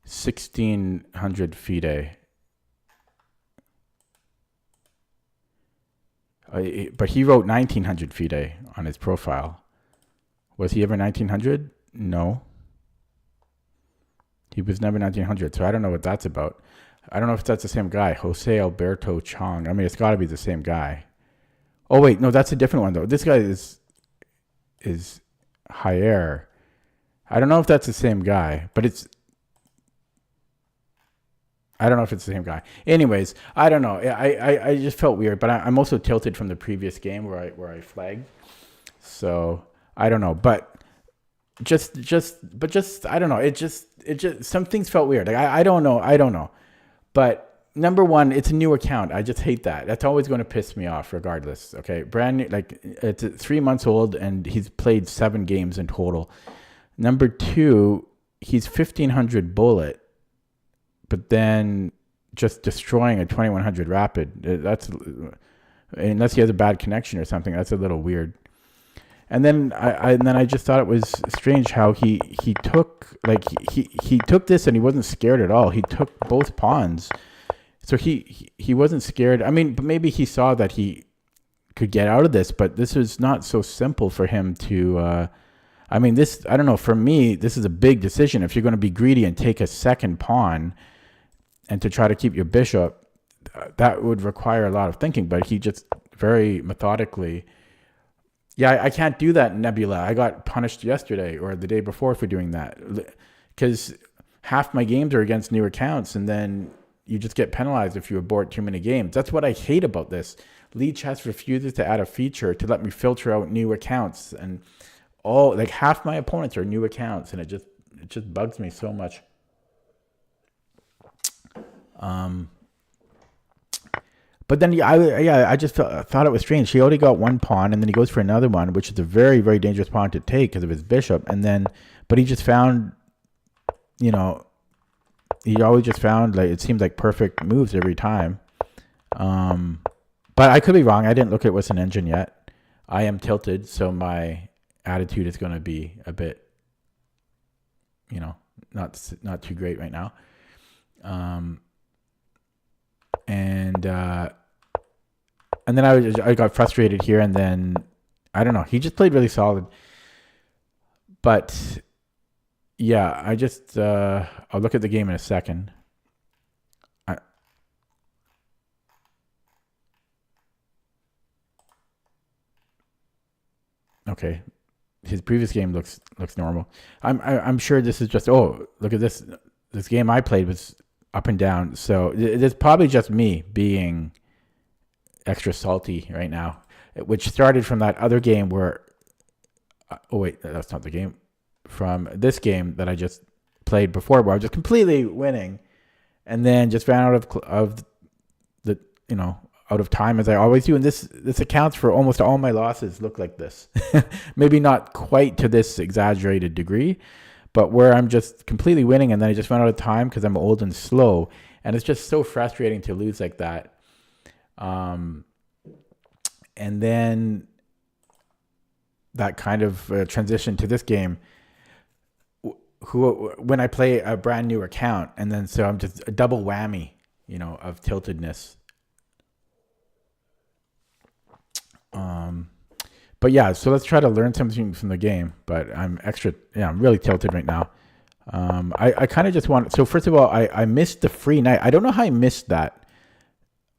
1,600 FIDE. But he wrote 1,900 FIDE on his profile. Was he ever 1,900? No. He was never 1,900, so I don't know what that's about. I don't know if that's the same guy, Jose Alberto Chong. I mean, it's got to be the same guy. Oh wait, no, that's a different one though. This guy is Jair. I don't know if that's the same guy, but I don't know if it's the same guy. Anyways, I don't know. I just felt weird, but I'm also tilted from the previous game where I flagged. So I don't know, but just I don't know. It just some things felt weird. Like I don't know. But number one, it's a new account. I just hate that. That's always going to piss me off, regardless. Okay, brand new, like it's 3 months old, and he's played 7 games in total. Number two, he's 1,500 bullet, but then just destroying a 2,100 rapid. That's unless he has a bad connection or something. That's a little weird. And then I just thought it was strange how he took he took this and he wasn't scared at all. He took both pawns, so he wasn't scared. I mean, but maybe he saw that he could get out of this, but this was not so simple for him to. I mean, this I don't know. For me, this is a big decision. If you're going to be greedy and take a second pawn, and to try to keep your bishop, that would require a lot of thinking. But he just very methodically. Yeah, I can't do that, Nebula. I got punished yesterday or the day before for doing that because half my games are against new accounts, and then you just get penalized if you abort too many games. That's what I hate about this. Lead Chess refuses to add a feature to let me filter out new accounts, and half my opponents are new accounts, and it just bugs me so much. But then, I just thought it was strange. He already got one pawn, and then he goes for another one, which is a very, very dangerous pawn to take because of his bishop. And then, but he just found, he always just found it seemed like perfect moves every time. But I could be wrong. I didn't look at what's an engine yet. I am tilted, so my attitude is going to be a bit, not too great right now. And then I got frustrated here, and then I don't know. He just played really solid, but yeah, I just I'll look at the game in a second. Okay, his previous game looks normal. I'm sure this is just look at this game I played was up and down. So it's probably just me being extra salty right now, which started from that other game where, oh wait, that's not the game. From this game that I just played before, where I was just completely winning, and then just ran out of the, out of time as I always do. And this accounts for almost all my losses look like this. Maybe not quite to this exaggerated degree, but where I'm just completely winning and then I just run out of time because I'm old and slow. And it's just so frustrating to lose like that. And then that kind of transition to this game, when I play a brand new account, and then so I'm just a double whammy, of tiltedness. But yeah, so let's try to learn something from the game. But I'm really tilted right now. I kind of just want. So first of all, I missed the free night. I don't know how I missed that.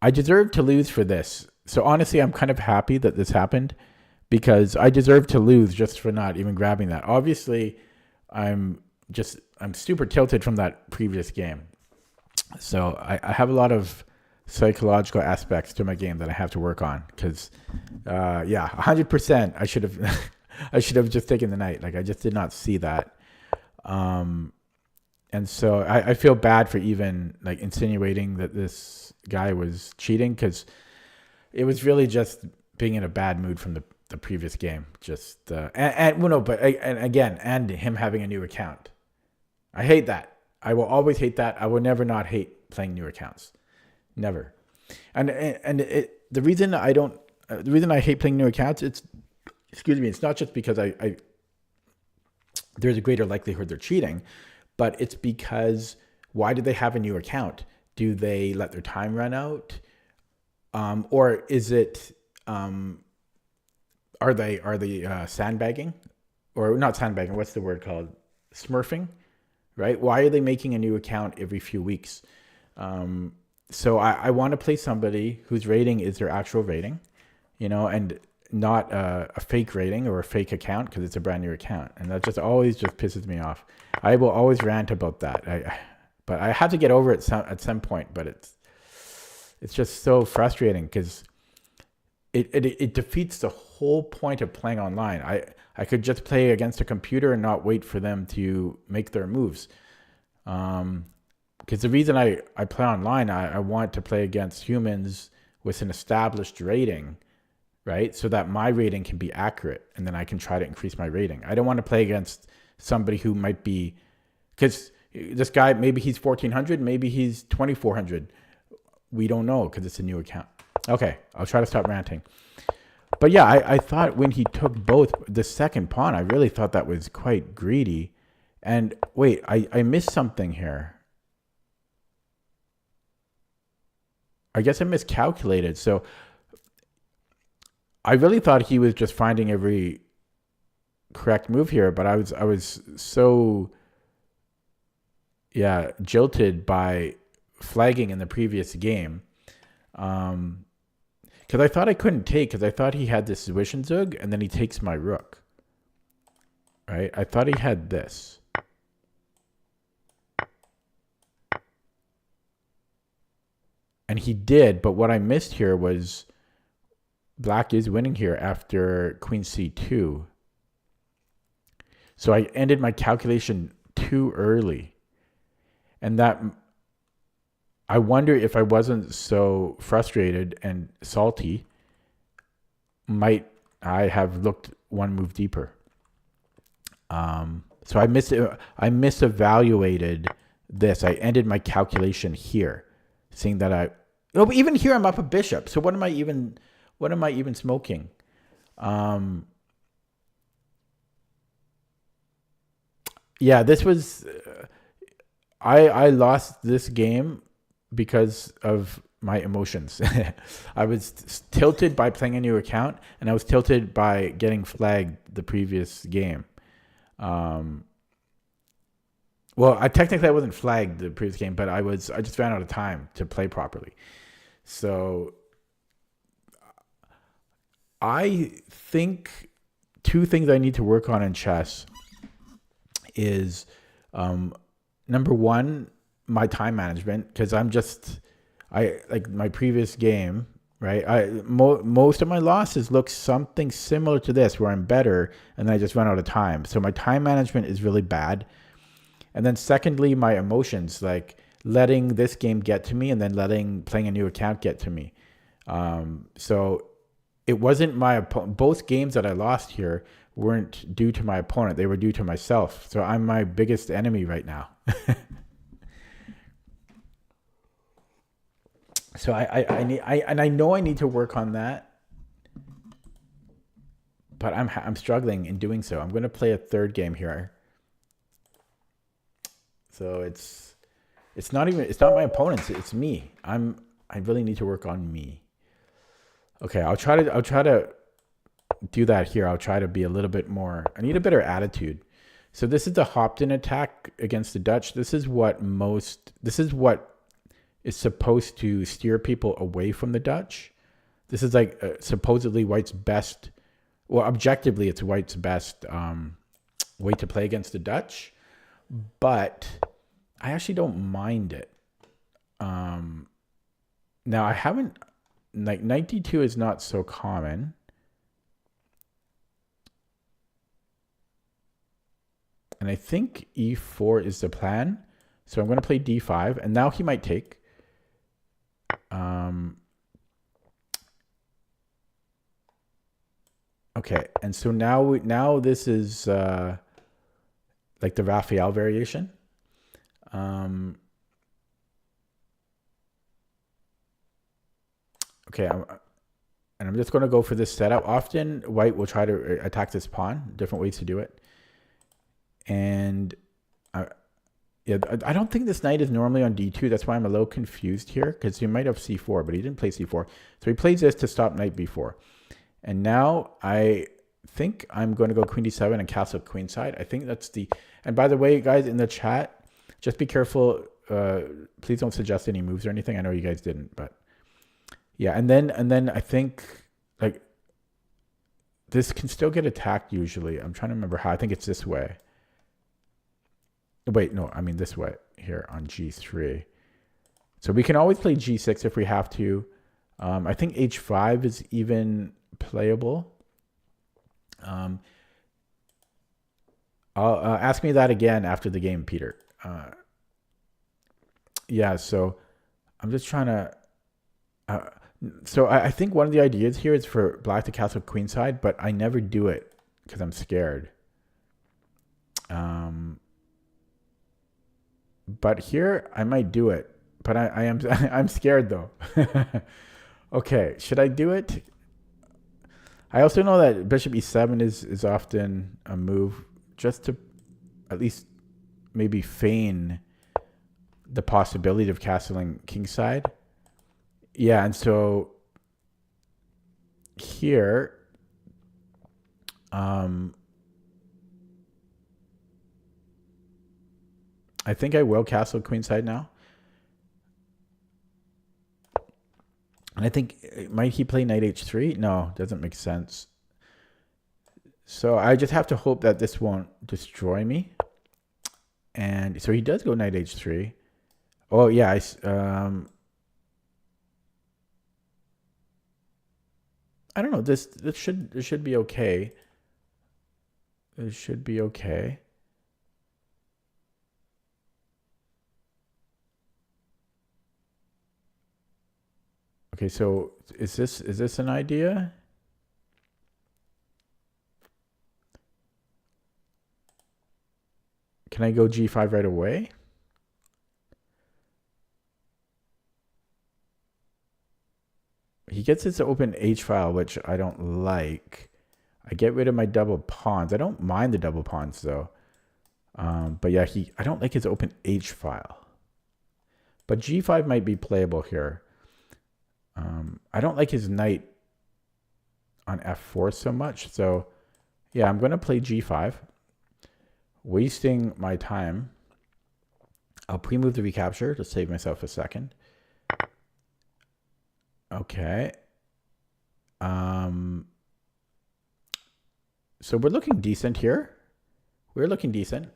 I deserve to lose for this. So honestly, I'm kind of happy that this happened because I deserve to lose just for not even grabbing that. Obviously, I'm super tilted from that previous game. So I have a lot of psychological aspects to my game that I have to work on because 100% I should have I should have just taken the night. Like I just did not see that. And so I feel bad for even like insinuating that this guy was cheating because it was really just being in a bad mood from the previous game. Just and him having a new account. I hate that. I will always hate that. I will never not hate playing new accounts. Never. The reason I hate playing new accounts, it's not just because I there's a greater likelihood they're cheating, but it's because why do they have a new account? Do they let their time run out? Or is it are they sandbagging? Or not sandbagging, what's the word called? Smurfing? Right? Why are they making a new account every few weeks? So I want to play somebody whose rating is their actual rating, and not a fake rating or a fake account because it's a brand new account. And that just always just pisses me off. I will always rant about that. But I have to get over it at some point. But it's just so frustrating because it defeats the whole point of playing online. I could just play against a computer and not wait for them to make their moves. Because the reason I play online, I want to play against humans with an established rating, right? So that my rating can be accurate and then I can try to increase my rating. I don't want to play against somebody who might be, because this guy, maybe he's 1400, maybe he's 2400. We don't know because it's a new account. Okay, I'll try to stop ranting. But yeah, I thought when he took both the second pawn, I really thought that was quite greedy. And wait, I missed something here. I guess I miscalculated. So I really thought he was just finding every correct move here, but I was so jilted by flagging in the previous game. Because I thought I couldn't take, because I thought he had this Zwischenzug, and then he takes my rook. Right? I thought he had this. And he did, but what I missed here was black is winning here after queen c2. So I ended my calculation too early. And that, I wonder if I wasn't so frustrated and salty, might I have looked one move deeper. So I misevaluated this. I ended my calculation here, seeing that but even here I'm up a bishop. So what am I even smoking? This was I lost this game because of my emotions. I was tilted by playing a new account, and I was tilted by getting flagged the previous game. Well, I wasn't flagged the previous game, but I just ran out of time to play properly. So I think two things I need to work on in chess is number one, my time management, because like my previous game, right? Most of my losses look something similar to this, where I'm better and then I just run out of time. So my time management is really bad. And then secondly, my emotions, like letting this game get to me and then letting playing a new account get to me. So it wasn't my opponent. Both games that I lost here weren't due to my opponent. They were due to myself. So I'm my biggest enemy right now. So I know I need to work on that, but I'm struggling in doing so. I'm going to play a third game here. So it's not my opponents. It's me. I really need to work on me. Okay, I'll try to do that here. I'll try to be a little bit more. I need a better attitude. So this is the hopped-in attack against the Dutch. This is what is supposed to steer people away from the Dutch. This is like supposedly White's best. Well, objectively, it's White's best way to play against the Dutch, but I actually don't mind it. Now I haven't, like, 92 is not so common. And I think E4 is the plan. So I'm going to play D5, and now he might take. Okay, and so now this is like the Raphael variation. Okay, I'm just going to go for this setup. Often White will try to attack this pawn. Different ways to do it. And yeah, I don't think this knight is normally on D2. That's why I'm a little confused here, because he might have C4, but he didn't play C4. So he plays this to stop knight B4. And now I think I'm going to go queen D7 and castle queenside. I think that's the... And by the way, guys, in the chat, just be careful. Please don't suggest any moves or anything. I know you guys didn't, but yeah. And then I think, like, this can still get attacked usually. I'm trying to remember how. I think it's this way. Wait, no, I mean this way here on G3. So we can always play G6 if we have to. I think H5 is even playable. Ask me that again after the game, Peter. Yeah, so I'm just trying to... so I think one of the ideas here is for black to castle queenside, but I never do it because I'm scared. But here I might do it, but I'm scared though. Okay, should I do it? I also know that bishop e7 is often a move just to at least maybe feign the possibility of castling kingside. Yeah, and so here I think I will castle queenside now. And I think, might he play knight h3? No, doesn't make sense. So I just have to hope that this won't destroy me. And so he does go knight h3. Oh, yeah. I don't know. This should be okay. It should be okay. Okay, so is this an idea? Can I go G5 right away? He gets his open H file, which I don't like. I get rid of my double pawns. I don't mind the double pawns though. But yeah, I don't like his open H file. But G5 might be playable here. I don't like his knight on F4 so much. So yeah, I'm going to play G5. Wasting my time. I'll pre-move the recapture to save myself a second. Okay. So we're looking decent here. We're looking decent.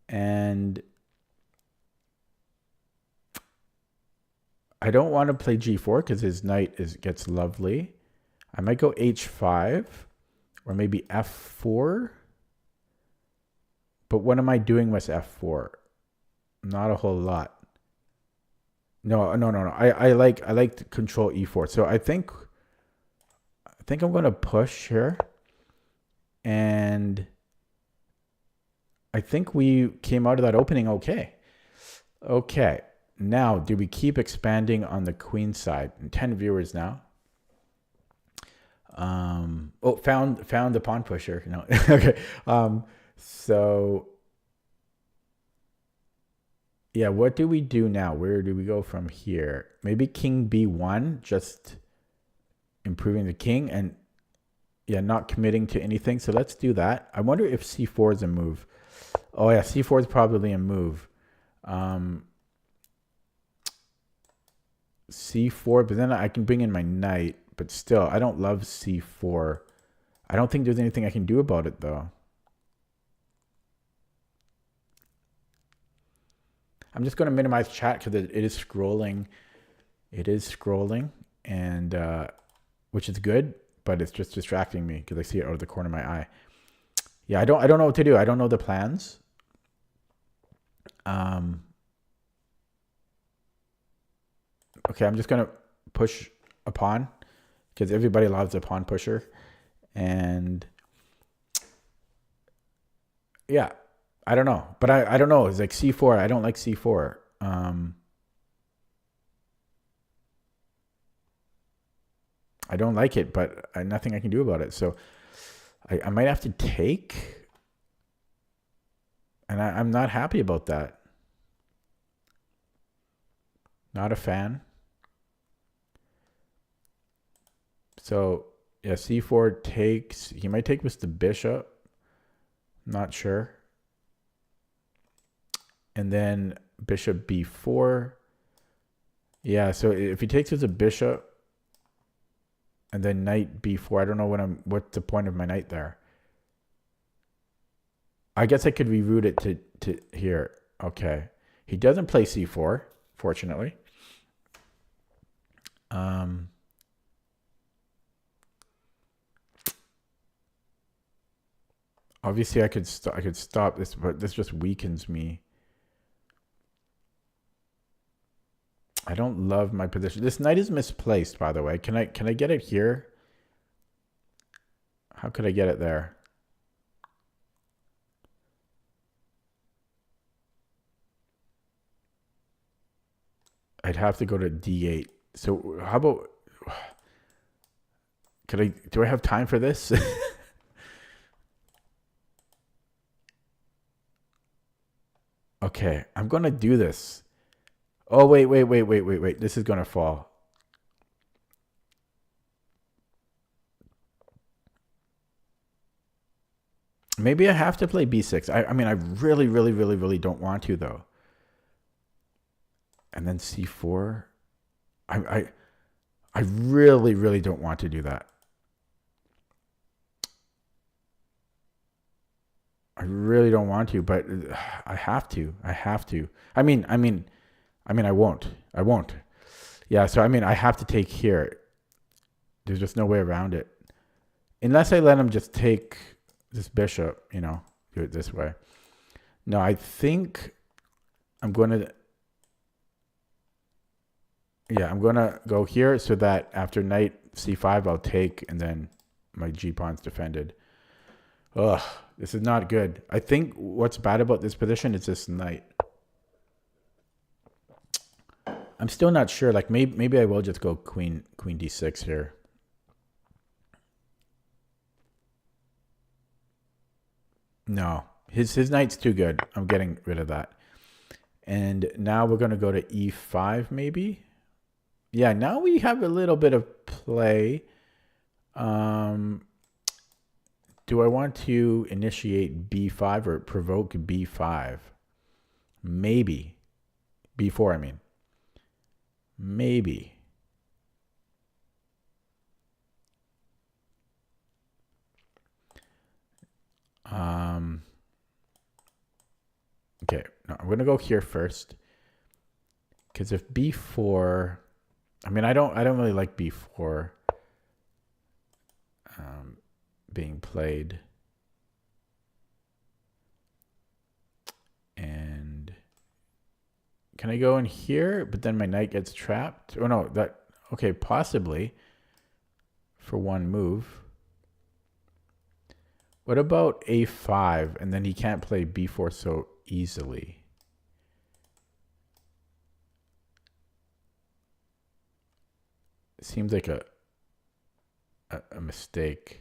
And I don't want to play G4 because his knight gets lovely. I might go H5 or maybe F4. But what am I doing with F4? Not a whole lot. No, no, no, no. I like to control e4. So I think I'm gonna push here, and I think we came out of that opening okay. Okay. Now, do we keep expanding on the queen side? 10 viewers now. Oh, found the pawn pusher. No. Okay. So yeah, what do we do now? Where do we go from here? Maybe king b1, just improving the king and yeah, not committing to anything. So let's do that. I wonder if c4 is a move. Oh yeah, c4 is probably a move. C4, but then I can bring in my knight, but still, I don't love c4. I don't think there's anything I can do about it, though. I'm just going to minimize chat because it is scrolling. It is scrolling, and which is good, but it's just distracting me because I see it out of the corner of my eye. Yeah, I don't know what to do. I don't know the plans. Okay, I'm just going to push a pawn because everybody loves a pawn pusher. And yeah, I don't know. But I don't know. It's like c4. I don't like c4. I don't like it, but nothing I can do about it. So I might have to take. And I'm not happy about that. Not a fan. So yeah, c4 takes. He might take with the bishop. Not sure. And then bishop b4. Yeah, so if he takes with a bishop and then knight b4, I don't know what's the point of my knight there. I guess I could reroute it to here. Okay. He doesn't play c4, fortunately. Obviously I could stop this, but this just weakens me. I don't love my position. This knight is misplaced, by the way. Can I get it here? How could I get it there? I'd have to go to d8. So how about do I have time for this? Okay, I'm going to do this. Oh, wait. This is going to fall. Maybe I have to play b6. I mean, I really don't want to, though. And then c4. I really don't want to do that. I really don't want to, but I have to. I mean, I won't. Yeah, so I mean, I have to take here. There's just no way around it. Unless I let him just take this bishop, do it this way. No, I think I'm going to... Yeah, I'm going to go here so that after knight c5, I'll take, and then my g-pawn's defended. Ugh, this is not good. I think what's bad about this position is this knight. I'm still not sure. Like, maybe I will just go queen d6 here. No, his knight's too good. I'm getting rid of that. And now we're going to go to e5 maybe. Yeah, now we have a little bit of play. Do I want to initiate b5 or provoke b5? Maybe. b4, I mean. Maybe. Okay, no, I'm gonna go here first. Because if b4, I mean, I don't really like b4 being played. And Can I go in here? But then my knight gets trapped. Oh no, okay, possibly for one move. What about a5? And then he can't play b4 so easily. It seems like a mistake.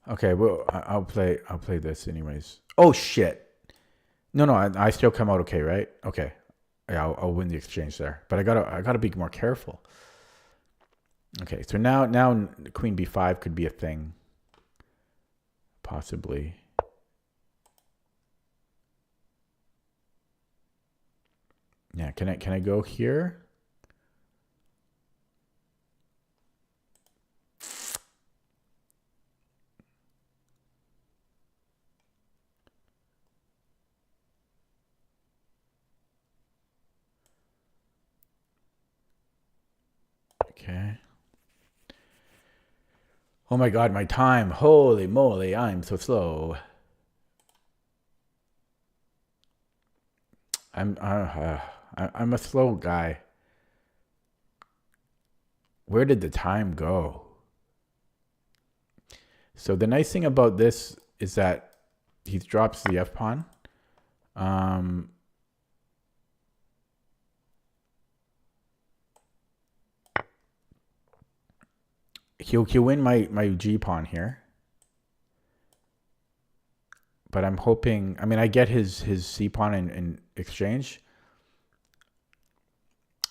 Okay, well, I'll play this anyways. Oh shit! No, I still come out okay, right? Okay, yeah, I'll win the exchange there, but I gotta be more careful. Okay, so now Queen b5 could be a thing, possibly. Yeah, can I go here? Okay. Oh my god, my time. Holy moly, I'm so slow. I'm a slow guy. Where did the time go? So the nice thing about this is that he drops the F pawn. He'll win my G pawn here. But I'm hoping, I mean, I get his C pawn in exchange.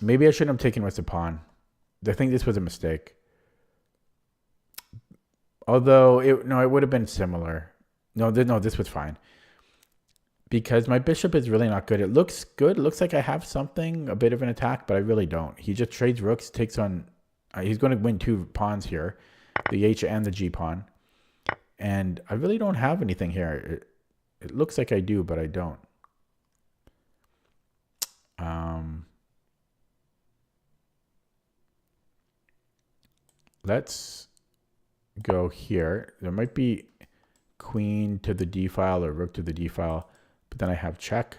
Maybe I shouldn't have taken with the pawn. I think this was a mistake. Although, it would have been similar. No, this was fine. Because my bishop is really not good. It looks good. It looks like I have something, a bit of an attack, but I really don't. He just trades rooks, takes on... he's going to win 2 pawns here. The H and the G pawn. And I really don't have anything here. It looks like I do, but I don't. Let's go here. There might be queen to the D file or rook to the D file, but then I have check.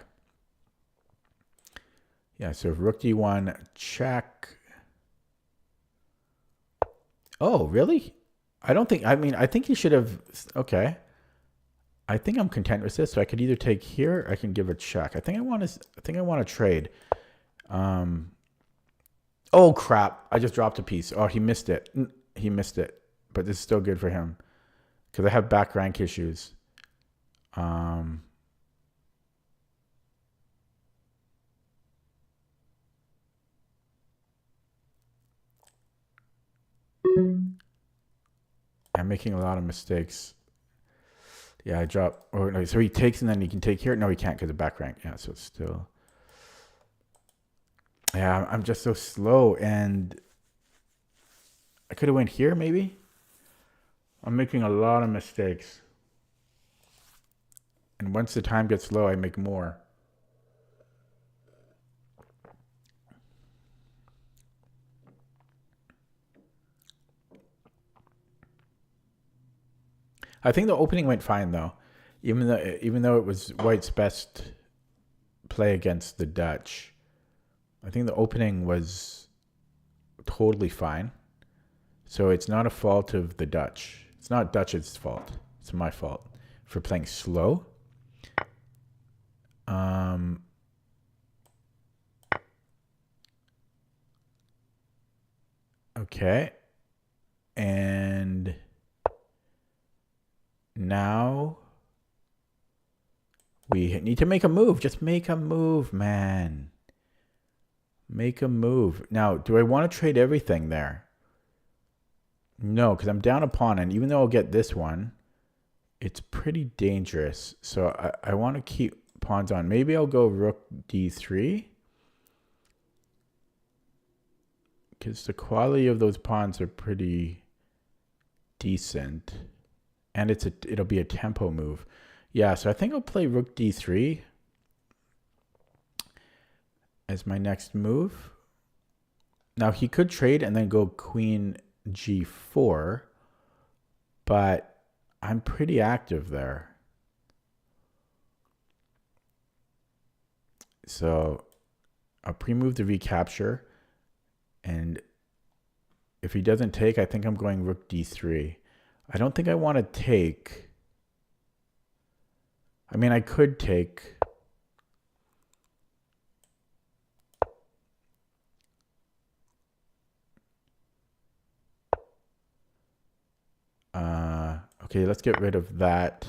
Yeah, so rook D1, check. Oh, really? I think he should have, okay. I think I'm content with this. So I could either take here, or I can give a check. I think I want to trade. Oh crap! I just dropped a piece. Oh, he missed it. He missed it. But this is still good for him because I have back rank issues. I'm making a lot of mistakes. Yeah, I drop. Oh no, so he takes and then he can take here. No, he can't because of back rank. Yeah, so it's still. Yeah, I'm just so slow, and I could have went here maybe. I'm making a lot of mistakes, and once the time gets low, I make more. I think the opening went fine though, even though it was White's best play against the Dutch. I think the opening was totally fine. So it's not a fault of the Dutch. It's not Dutch's fault. It's my fault for playing slow. Okay. And now we need to make a move. Just make a move, man. Make a move. Now, do I want to trade everything there? No, because I'm down a pawn, and even though I'll get this one, it's pretty dangerous. So I want to keep pawns on. Maybe I'll go rook d3. Because the quality of those pawns are pretty decent. And it'll be a tempo move. Yeah, so I think I'll play rook d3 as my next move. Now he could trade and then go queen g4, but I'm pretty active there. So I'll pre-move the recapture, and if he doesn't take, I think I'm going rook d3. I don't think I want to take. I mean, I could take. Okay, let's get rid of that.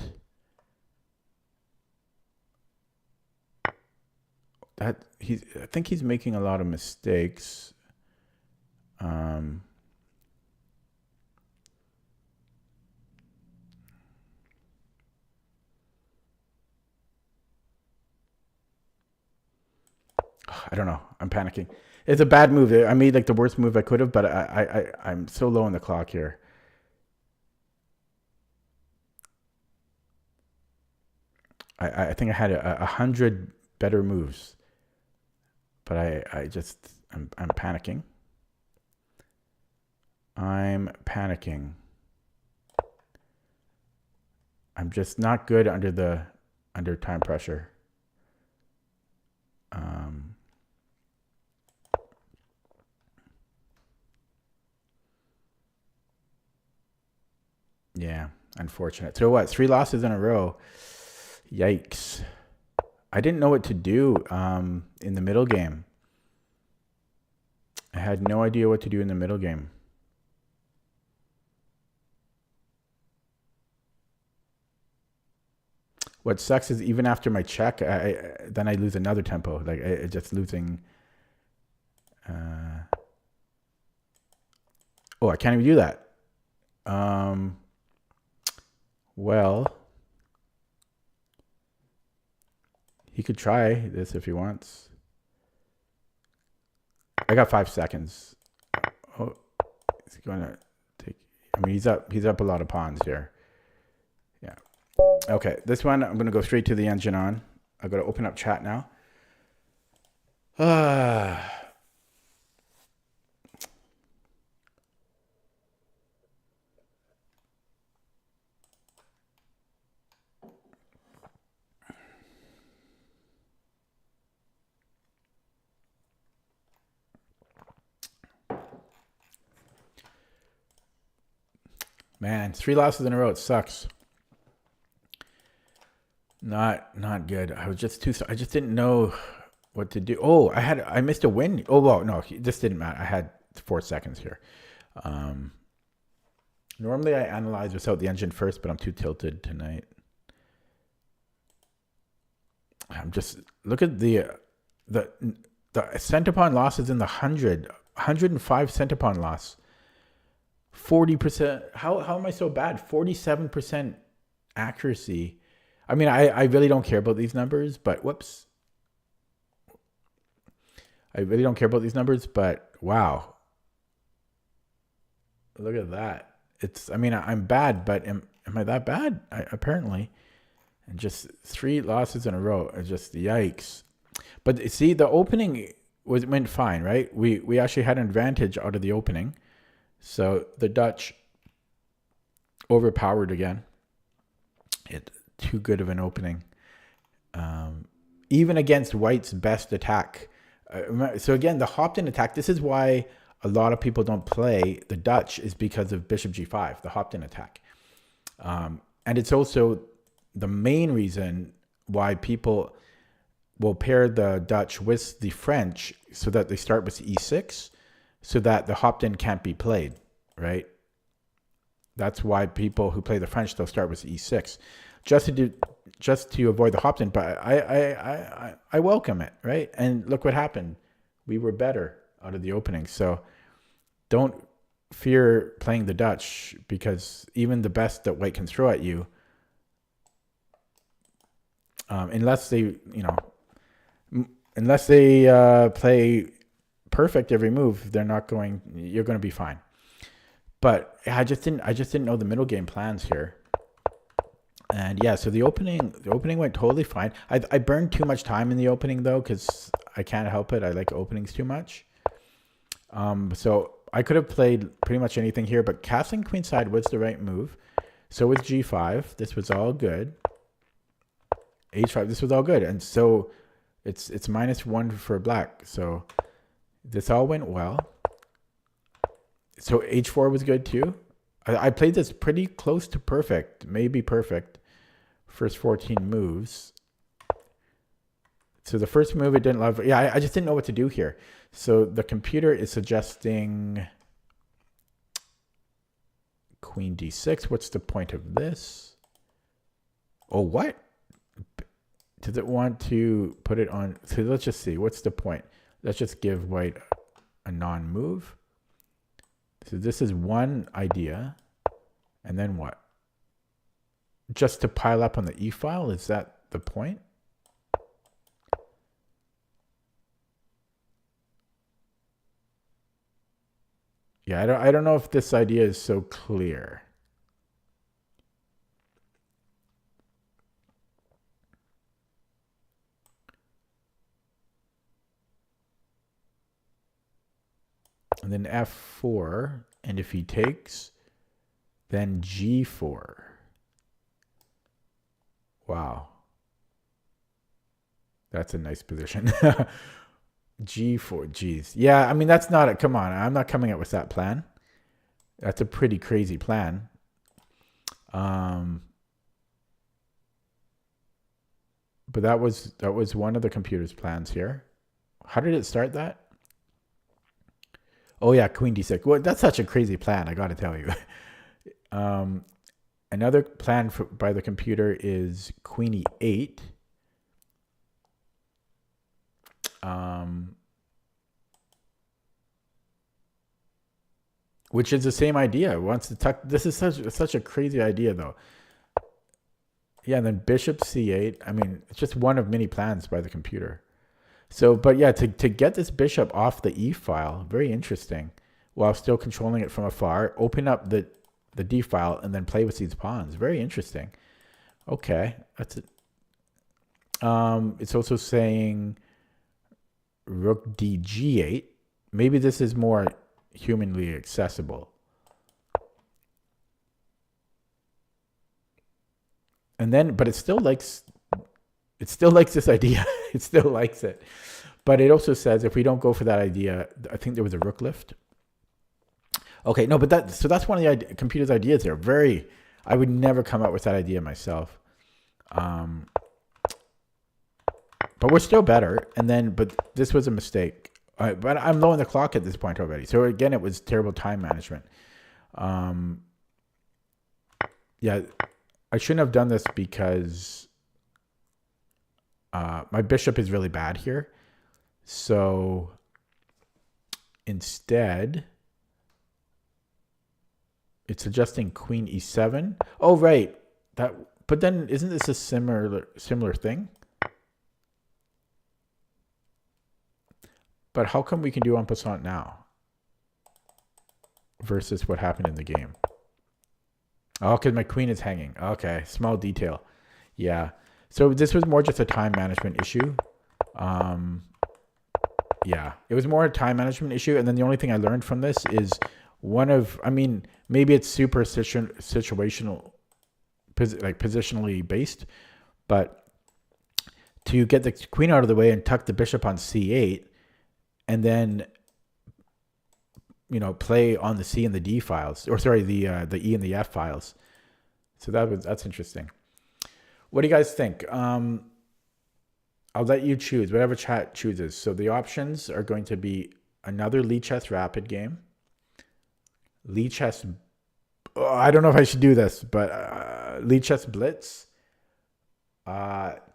I think he's making a lot of mistakes. I don't know. I'm panicking. It's a bad move. I made like the worst move I could have, but I'm so low on the clock here. I think I had 100 better moves, but I'm panicking. I'm panicking. I'm just not good under time pressure. Yeah, unfortunate. So what? 3 losses in a row. Yikes. I didn't know what to do in the middle game. I had no idea what to do in the middle game. What sucks is even after my check, then I lose another tempo. Like I just losing. Oh, I can't even do that. Well, he could try this if he wants. I got 5 seconds. Oh, he's going to take. I mean, he's up a lot of pawns here. Yeah. Okay, this one I'm going to go straight to the engine on. I'm going to open up chat now. Man, 3 losses in a row. It sucks. Not good. I just didn't know what to do. Oh, I missed a win. Oh well, no, this didn't matter. I had 4 seconds here. Normally I analyze without the engine first, but I'm too tilted tonight. I'm just look at the centipede losses in the 105 centipede loss. 40%. How am I so bad? 47% accuracy. I mean, I really don't care about these numbers, but whoops. I really don't care about these numbers, but wow. Look at that. I'm bad, but am I that bad? Apparently. And just 3 losses in a row. Just yikes. But see, the opening went fine, right? We actually had an advantage out of the opening. So the Dutch overpowered again. Too good of an opening. Even against White's best attack. So again, the hopped-in attack, this is why a lot of people don't play the Dutch, is because of bishop g5, the hopped-in attack. And it's also the main reason why people will pair the Dutch with the French so that they start with e6, so that the hopped-in can't be played, right? That's why people who play the French, they'll start with e6. Just to avoid the hopped-in, but I welcome it, right? And look what happened. We were better out of the opening. So don't fear playing the Dutch, because even the best that White can throw at you, unless they play perfect every move, you're going to be fine. But I just didn't know the middle game plans here. And yeah, so the opening went totally fine. I burned too much time in the opening though, because I can't help it. I like openings too much. So I could have played pretty much anything here, but castling queenside was the right move. So with G5, this was all good. H5, this was all good. And so it's -1 for black. So this all went well. So H4 was good too. I played this pretty close to perfect, maybe perfect. First 14 moves. So the first move it didn't love. Yeah, I just didn't know what to do here. So the computer is suggesting Queen D6. What's the point of this? Oh, what? Does it want to put it on? So let's just see. What's the point? Let's just give white a non-move. So this is one idea. And then what? Just to pile up on the E file? Is that the point? Yeah, I don't know if this idea is so clear. And then F4, and if he takes, then G4. Wow. That's a nice position. G4, geez. Yeah, I mean, that's not it. Come on, I'm not coming up with that plan. That's a pretty crazy plan. But that was one of the computer's plans here. How did it start that? Oh yeah, Queen D6. Well, that's such a crazy plan, I got to tell you. Another plan by the computer is Queen E8. Which is the same idea. It wants to tuck. This is such a crazy idea, though. Yeah, and then Bishop C8. I mean, it's just one of many plans by the computer. So, but yeah, to get this bishop off the E file, very interesting, while still controlling it from afar. Open up the D file and then play with these pawns. Very interesting. Okay, that's it. It's also saying Rook D G8. Maybe this is more humanly accessible. And then, but it still likes this idea. It still likes it. But it also says if we don't go for that idea, I think there was a rook lift. Okay, no, but that's one of the computer's ideas there. I would never come up with that idea myself. But we're still better. And then, but this was a mistake. But I'm low on the clock at this point already. So again, it was terrible time management. Yeah, I shouldn't have done this because my bishop is really bad here. So instead, it's suggesting Queen E7. Oh, right. But then isn't this a similar thing? But how come we can do en passant now versus what happened in the game? Oh, because my queen is hanging. Okay, small detail. Yeah. So this was more just a time management issue. Yeah, it was more a time management issue. And then the only thing I learned from this is maybe it's super situational, like positionally based, but to get the queen out of the way and tuck the bishop on C8, and then, play on the C and the D files, or sorry, the E and the F files. So that's interesting. What do you guys think? I'll let you choose, whatever chat chooses. So the options are going to be another Lichess Rapid game. Lichess, I don't know if I should do this, but Lichess Blitz,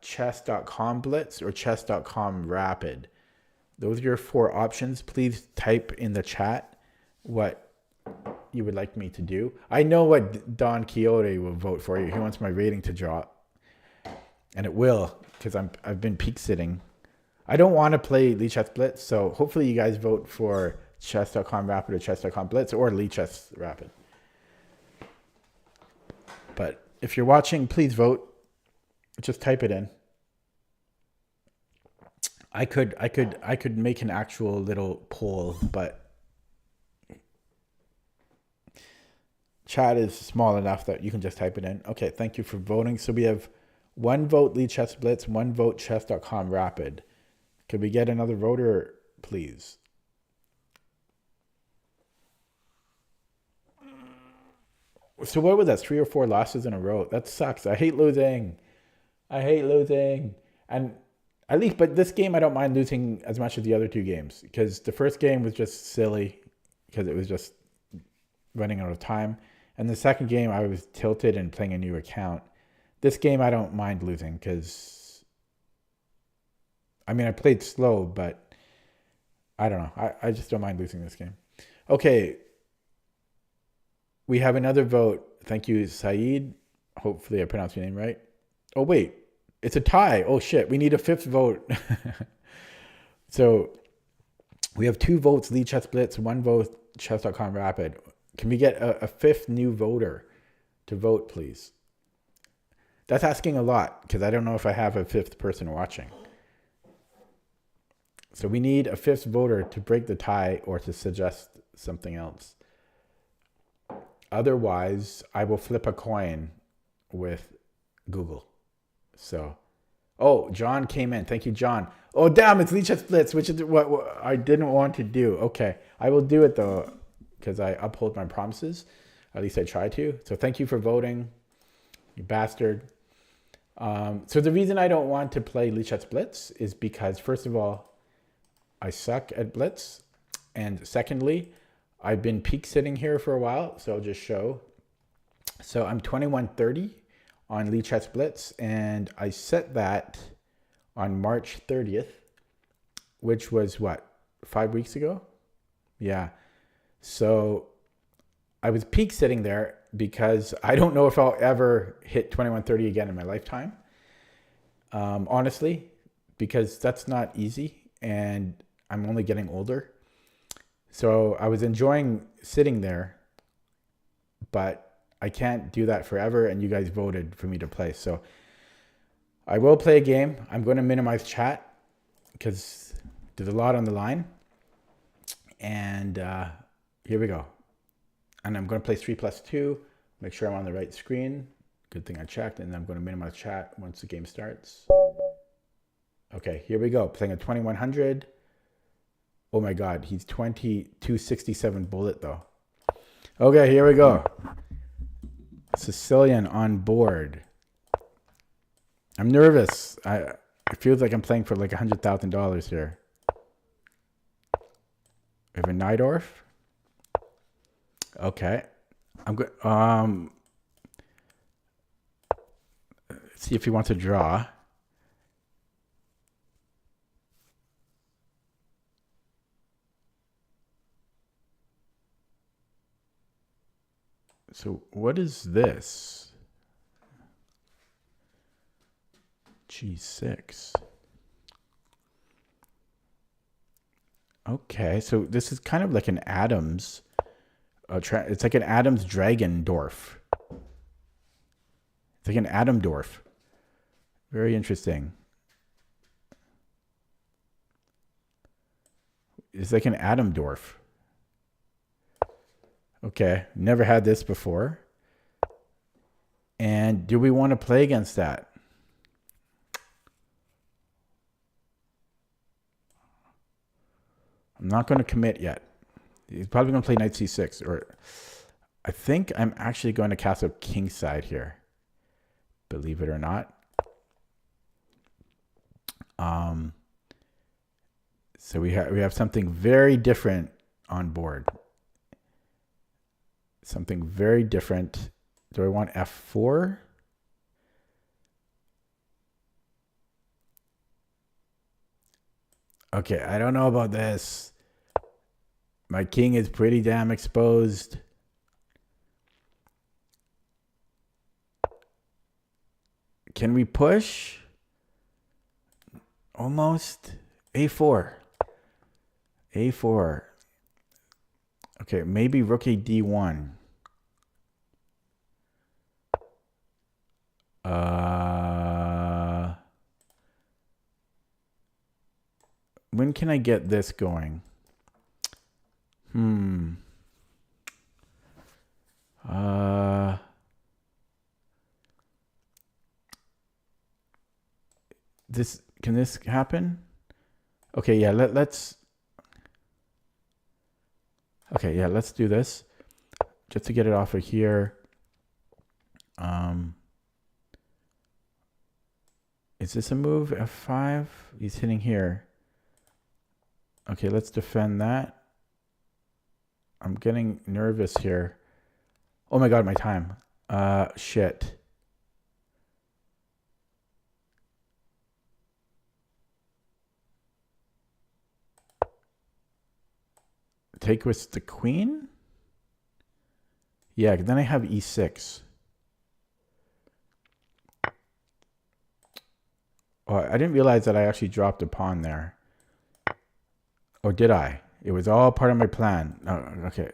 chess.com Blitz, or chess.com Rapid. Those are your 4 options. Please type in the chat what you would like me to do. I know what Don Quixote will vote for. He wants my rating to drop. And it will, because I've been peak sitting. I don't want to play Lichess Blitz, so hopefully you guys vote for chess.com Rapid or chess.com Blitz or Lichess Rapid. But if you're watching, please vote. Just type it in. I could make an actual little poll, but chat is small enough that you can just type it in. Okay, thank you for voting. So we have 1 vote Lead Chess Blitz, 1 vote chess.com Rapid. Could we get another voter, please? So what was that? 3 or 4 losses in a row. That sucks. I hate losing. And at least, but this game I don't mind losing as much as the other 2 games, because the first game was just silly because it was just running out of time. And the second game I was tilted and playing a new account. This game I don't mind losing because, I mean, I played slow, but I don't know. I just don't mind losing this game. Okay. We have another vote. Thank you, Saeed. Hopefully I pronounced your name right. Oh, wait. It's a tie. Oh, shit. We need a 5th vote. So we have 2 votes, Lead Chess Blitz, 1 vote, chess.com Rapid. Can we get a 5th new voter to vote, please? That's asking a lot because I don't know if I have a 5th person watching. So we need a 5th voter to break the tie or to suggest something else. Otherwise, I will flip a coin with Google. So, oh, John came in. Thank you, John. Oh, damn, it's Lead Chess Blitz, which is what I didn't want to do. Okay, I will do it, though, because I uphold my promises. At least I try to. So thank you for voting, you bastard. So the reason I don't want to play Lead Chess Blitz is because, first of all, I suck at Blitz. And secondly, I've been peak sitting here for a while, so I'll just show. So I'm 2130 on Lead Chess Blitz, and I set that on March 30th, which was what, 5 weeks ago? Yeah. So I was peak sitting there because I don't know if I'll ever hit 2130 again in my lifetime. Honestly, because that's not easy, and I'm only getting older. So I was enjoying sitting there, but I can't do that forever, and you guys voted for me to play. So I will play a game. I'm going to minimize chat because there's a lot on the line. And here we go. And I'm going to play 3+2, make sure I'm on the right screen. Good thing I checked, and I'm going to minimize chat once the game starts. Okay, here we go. Playing a 2100. Oh my God, he's 2267 bullet though. Okay, here we go. Sicilian on board. I'm nervous. It feels like I'm playing for like $100,000 here. We have a Najdorf. Okay, I'm good. See if he wants to draw. So what is this? G6. Okay, so this is kind of like an Adams. It's like an Adams Dragendorf. It's like an Adamdorf. Very interesting. It's like an Adamdorf. Okay, never had this before. And do we want to play against that? I'm not going to commit yet. He's probably going to play knight c6. Or I think I'm actually going to castle kingside here. Believe it or not. So we have something very different on board. Something very different. Do I want f4? Okay, I don't know about this. My king is pretty damn exposed. Can we push? Almost. A4. A4. Okay, maybe rook a d1. When can I get this going? Uh, can this happen? Okay, yeah, let's okay, yeah, let's do this just to get it off of here. Um, is this a move? F5? He's hitting here. Okay, let's defend that. I'm getting nervous here. Oh my god, my time. Shit. Take with the queen? Yeah, then I have e6. Oh, I didn't realize that I actually dropped a pawn there. Or did I? It was all part of my plan. Oh, okay.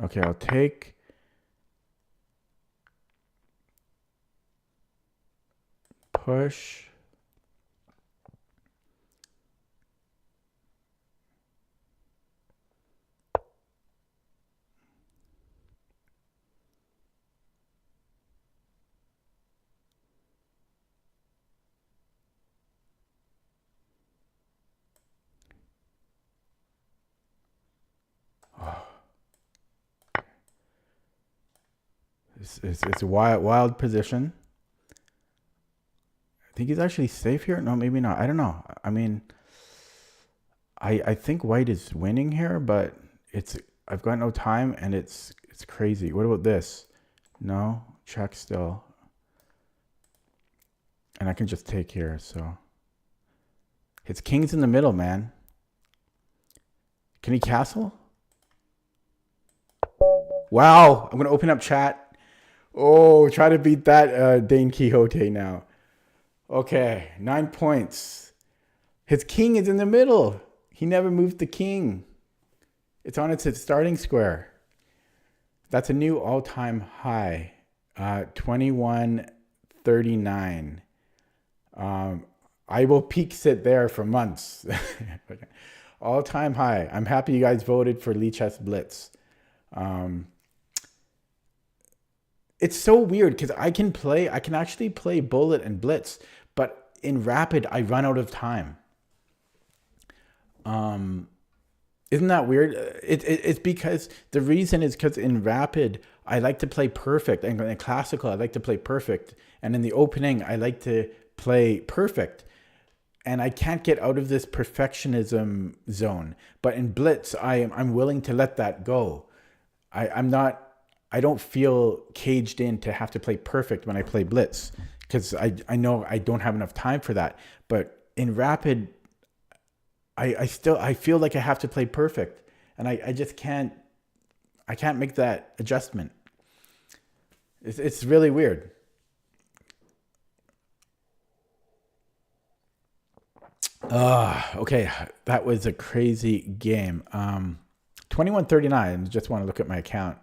Okay, I'll take. Push. Oh. It's a wild position. I think he's actually safe here. No, maybe not. I don't know. I mean, I think white is winning here, but I've got no time and it's crazy. What about this? No, check still. And I can just take here, so. His king's in the middle, man. Can he castle? Wow, I'm going to open up chat. Oh, try to beat that Dane Quixote now. Okay, 9 points. His king is in the middle. He never moved the king. It's on its starting square. That's a new all-time high. 2139. I will peak sit there for months. All-time high. I'm happy you guys voted for Lichess Blitz. It's so weird because I can actually play Bullet and Blitz, but in Rapid, I run out of time. Isn't that weird? It's because the reason is because in Rapid, I like to play perfect. And in Classical, I like to play perfect. And in the opening, I like to play perfect. And I can't get out of this perfectionism zone. But in Blitz, I'm willing to let that go. I don't feel caged in to have to play perfect when I play Blitz because I know I don't have enough time for that. But in Rapid, I feel like I have to play perfect, and I just can't. I can't make that adjustment. It's really weird. Okay, that was a crazy game. 2139. Just want to look at my account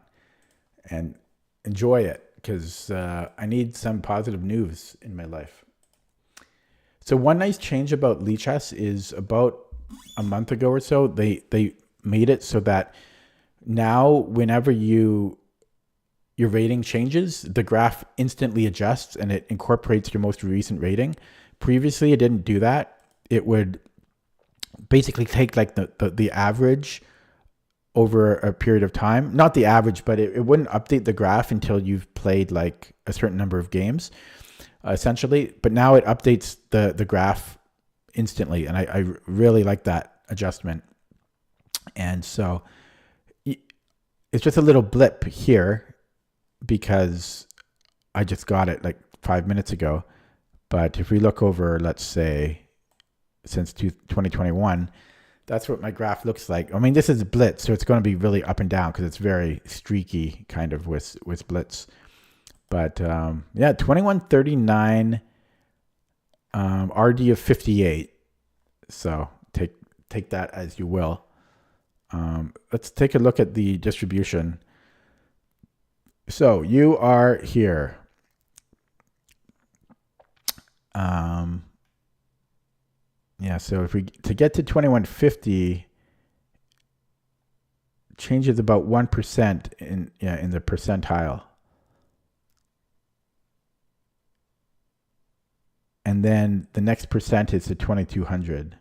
and enjoy it because I need some positive news in my life. So one nice change about Lichess is about a month ago or so, they made it so that now whenever your rating changes, the graph instantly adjusts and it incorporates your most recent rating. Previously, it didn't do that. It would basically take like the average over a period of time. Not the average, but it wouldn't update the graph until you've played like a certain number of games, essentially. But now it updates the graph instantly, and I really like that adjustment. And so it's just a little blip here because I just got it like 5 minutes ago. But if we look over, let's say, since 2021, that's what my graph looks like. I mean, this is Blitz, so it's going to be really up and down because it's very streaky kind of with Blitz. But yeah, 2139, RD of 58. So take that as you will. Let's take a look at the distribution. So you are here. Yeah, so if we to get to 2150, changes about 1% in the percentile. And then the next percent is to 2200.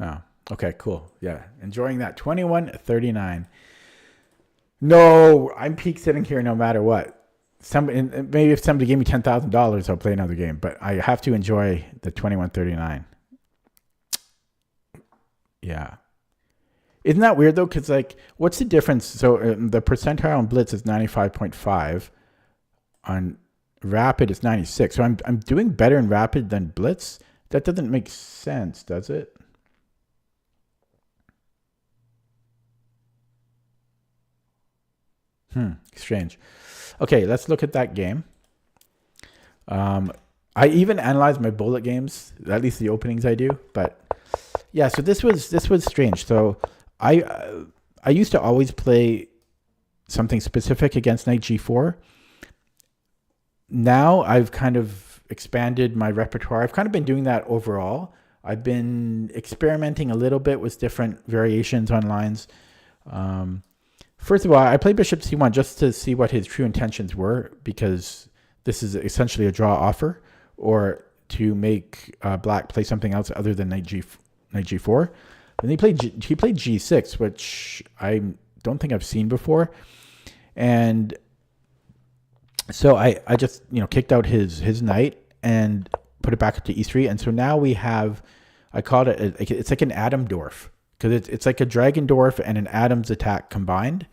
Oh, okay, cool. Yeah, enjoying that 2139. No, I'm peak sitting here no matter what. Maybe if somebody gave me $10,000, I'll play another game. But I have to enjoy the 2139. Yeah, isn't that weird though? Because like, what's the difference? So the percentile on Blitz is 95.5. On Rapid, it's 96. So I'm doing better in Rapid than Blitz. That doesn't make sense, does it? Strange. Okay, let's look at that game. I even analyze my bullet games, at least the openings I do. But yeah, so this was strange. So I used to always play something specific against knight g4. Now I've kind of expanded my repertoire. I've kind of been doing that overall. I've been experimenting a little bit with different variations on lines. First of all, I played bishop c1 just to see what his true intentions were, because this is essentially a draw offer, or to make black play something else other than knight g4. And he played g6, which I don't think I've seen before. And so I just kicked out his knight and put it back up to e3. And so now we have, I called it, it's like an Adamdorf, because it's like a Dragendorf and an Adams attack combined.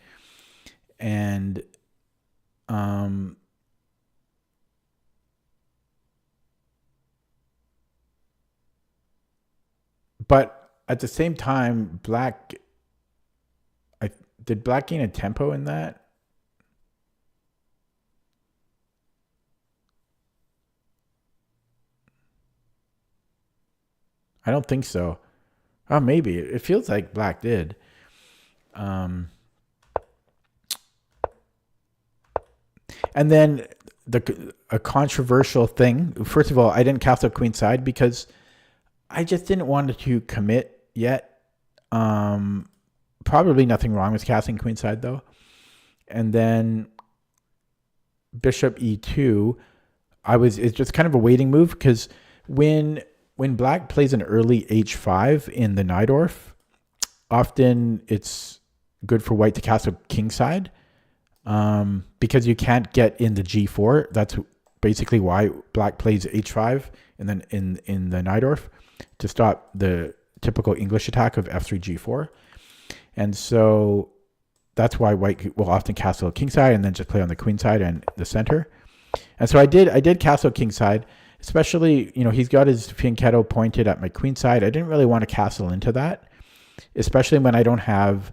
And but at the same time, did black gain a tempo in that? I don't think so. Oh, maybe. It feels like black did. And then a controversial thing. First of all, I didn't castle queenside because I just didn't want to commit yet. Probably nothing wrong with castling queenside though. And then bishop e2, it's just kind of a waiting move, because when black plays an early h5 in the Najdorf, often it's good for white to castle kingside, because you can't get in the g4. That's basically why black plays h5 and then in the Najdorf, to stop the typical English attack of f3 g4. And so that's why white will often castle kingside and then just play on the queen side and the center. And so I did castle kingside, especially, he's got his fianchetto pointed at my queen side. I didn't really want to castle into that, especially when I don't have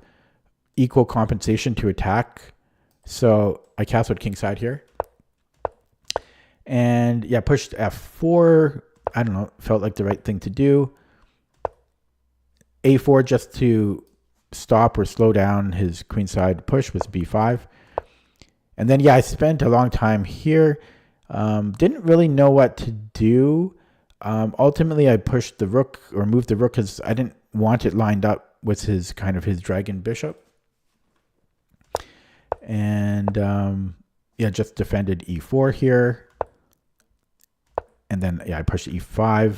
equal compensation to attack. So I castled kingside here. And yeah, pushed f4. I don't know, felt like the right thing to do. a4 just to stop or slow down his queenside push was b5. And then, yeah, I spent a long time here. Didn't really know what to do. Ultimately, I pushed the rook, or moved the rook, because I didn't want it lined up with his dragon bishop. And yeah, just defended e4 here. And then, yeah, I pushed e5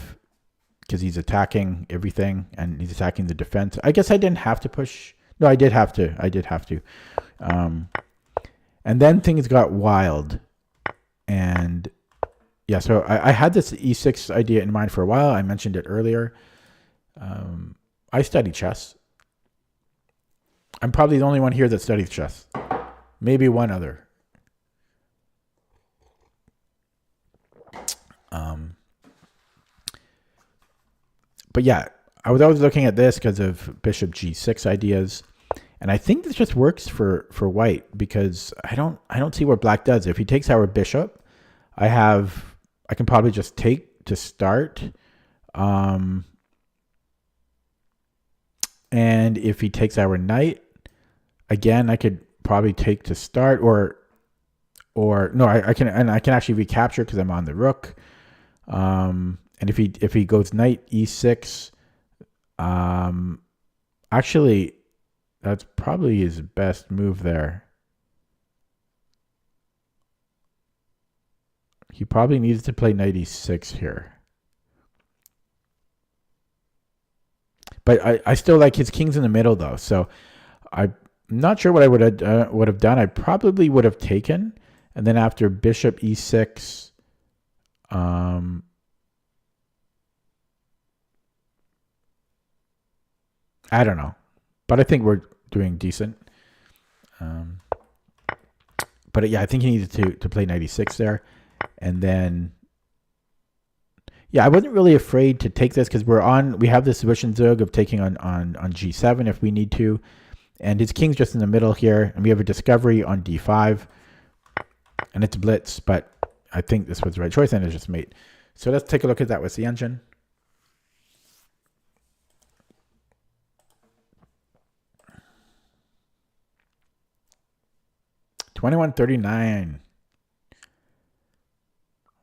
because he's attacking everything and he's attacking the defense. I guess I didn't have to push. No, I did have to. And then things got wild. And yeah, so I had this e6 idea in mind for a while. I mentioned it earlier. I study chess. I'm probably the only one here that studies chess. Maybe one other. But yeah, I was always looking at this because of bishop g6 ideas. And I think this just works for white, because I don't see what black does. If he takes our bishop, I can probably just take to start. And if he takes our knight, again, I could probably take to start, or no, I can actually recapture because I'm on the rook. And if he goes knight e6, actually that's probably his best move there. He probably needs to play knight e6 here. But I still like his king's in the middle though, so I'm not sure what I would have done. I probably would have taken, and then after bishop e6, I don't know, but I think we're doing decent. But yeah, I think he needed to play knight e6 there, and then yeah, I wasn't really afraid to take this because we have this Zwischenzug of taking on g7 if we need to, and his king's just in the middle here, and we have a discovery on d5, and it's blitz, but I think this was the right choice, and it's just mate. So let's take a look at that with the engine. $21.39.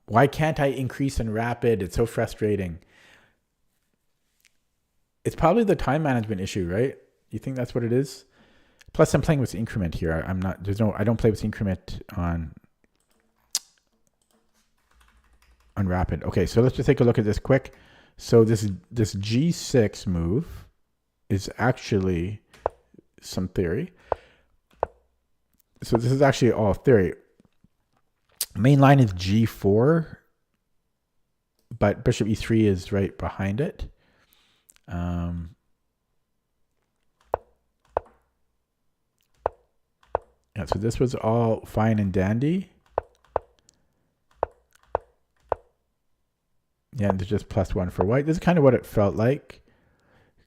Why can't I increase in rapid? It's so frustrating. It's probably the time management issue, right? You think that's what it is? Plus, I'm playing with increment here. I don't play with increment on rapid. Okay, so let's just take a look at this quick. So this G6 move is actually some theory. So this is actually all theory. Main line is G4, but bishop E3 is right behind it. Yeah, so this was all fine and dandy. Yeah, and there's just +1 for white. This is kind of what it felt like.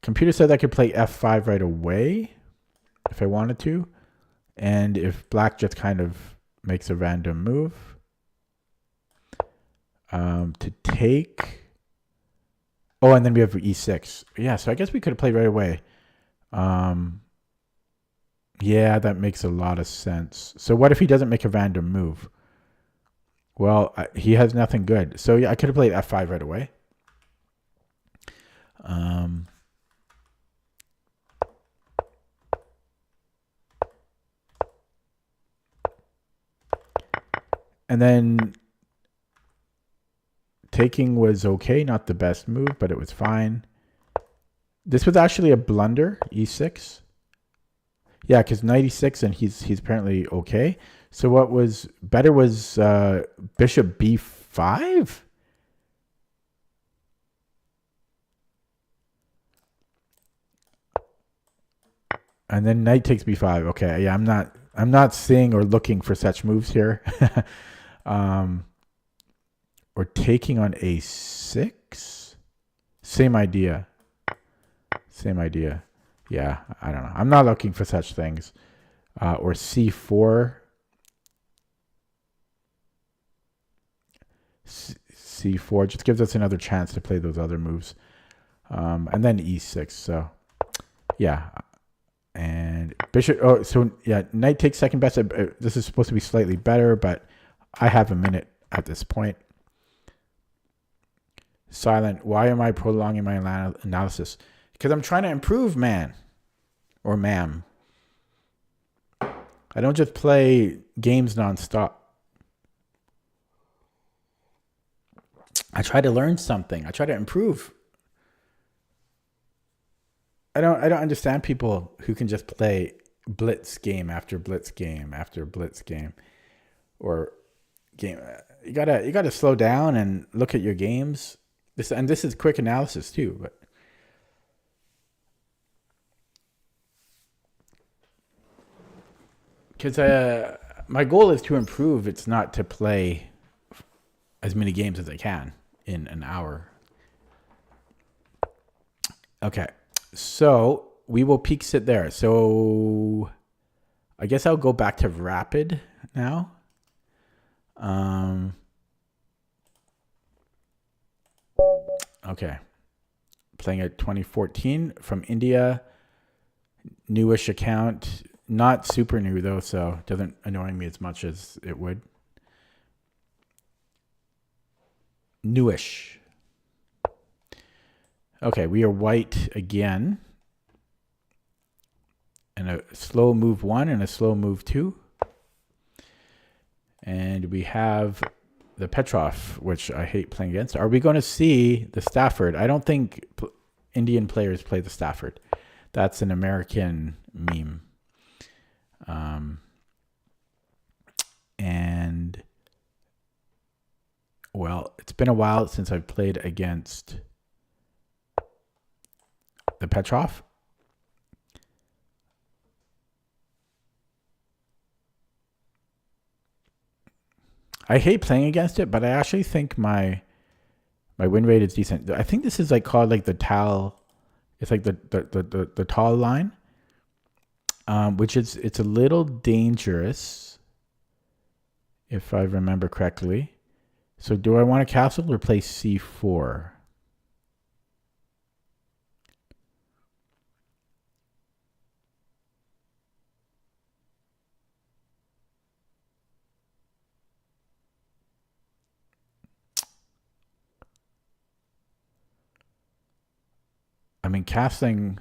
Computer said I could play F5 right away if I wanted to. And if black just kind of makes a random move. To take. Oh, and then we have E6. Yeah, so I guess we could have played right away. Yeah, that makes a lot of sense. So what if he doesn't make a random move? Well, he has nothing good. So yeah, I could have played F5 right away. And then taking was okay, not the best move, but it was fine. This was actually a blunder, E6. Yeah, because knight e6, and he's apparently okay. So what was better was bishop b5. And then knight takes b5. Okay, yeah, I'm not seeing or looking for such moves here. Or taking on a6. Same idea. Same idea. Yeah, I don't know. I'm not looking for such things. Or c4. C4 just gives us another chance to play those other moves. And then e6. So, yeah. And bishop. Oh, so yeah, knight takes second best. This is supposed to be slightly better, but I have a minute at this point. Silent. Why am I prolonging my analysis? Because I'm trying to improve, man. Or ma'am. I don't just play games nonstop. I try to learn something. I try to improve. I don't understand people who can just play blitz game after blitz game after blitz game, or game. You gotta slow down and look at your games. This is quick analysis too, but because my goal is to improve. It's not to play as many games as I can in an hour. Okay. So we will peak sit there. So I guess I'll go back to rapid now. Okay. Playing at 2014 from India. Newish account, Not super new though, so it doesn't annoy me as much as it would. Newish. Okay, we are white again. And a slow move 1 and a slow move 2. And we have the Petrov, which I hate playing against. Are we going to see the Stafford? I don't think Indian players play the Stafford. That's an American meme. And, well, it's been a while since I've played against the Petrov. I hate playing against it, but I actually think my win rate is decent. I think this is like called like the tall. It's like the tall line, which is it's a little dangerous, if I remember correctly. So do I want to castle or play c4? I mean, castling.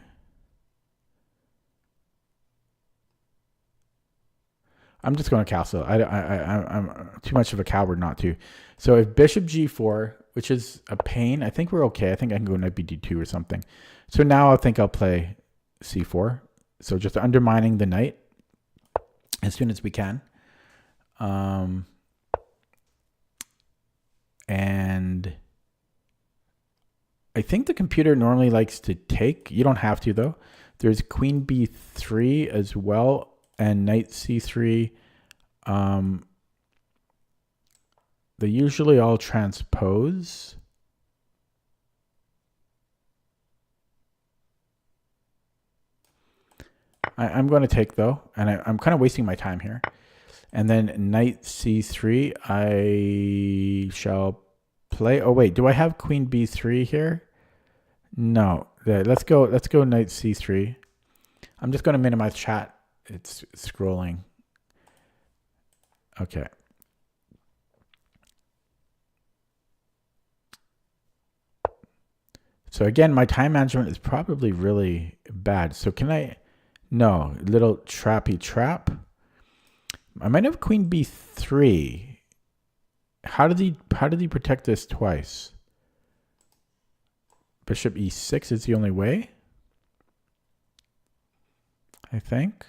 I'm just going to castle. I'm too much of a coward not to. So if bishop g4, which is a pain, I think we're okay. I think I can go knight bd2 or something. So now I think I'll play c4. So just undermining the knight as soon as we can. And I think the computer normally likes to take. You don't have to, though. There's queen b3 as well, and knight c3. They usually all transpose. I'm going to take, though, and I'm kind of wasting my time here. And then knight c3, I shall play. Oh, wait, do I have queen b3 here? No. Let's go knight c3. I'm just going to minimize chat. It's scrolling. Okay. So again, my time management is probably really bad. So can I... No, little trappy trap. I might have queen b3. How did he protect this twice? Bishop e6 is the only way, I think.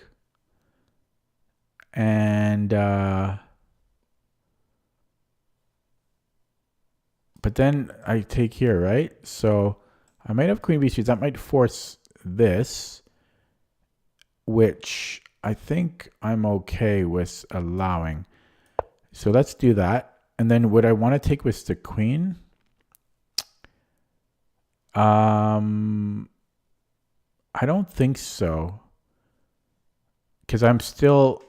And but then I take here, right? So I might have queen b3. That might force this, which I think I'm okay with allowing. So let's do that. And then would I want to take with the queen? I don't think so. Because I'm still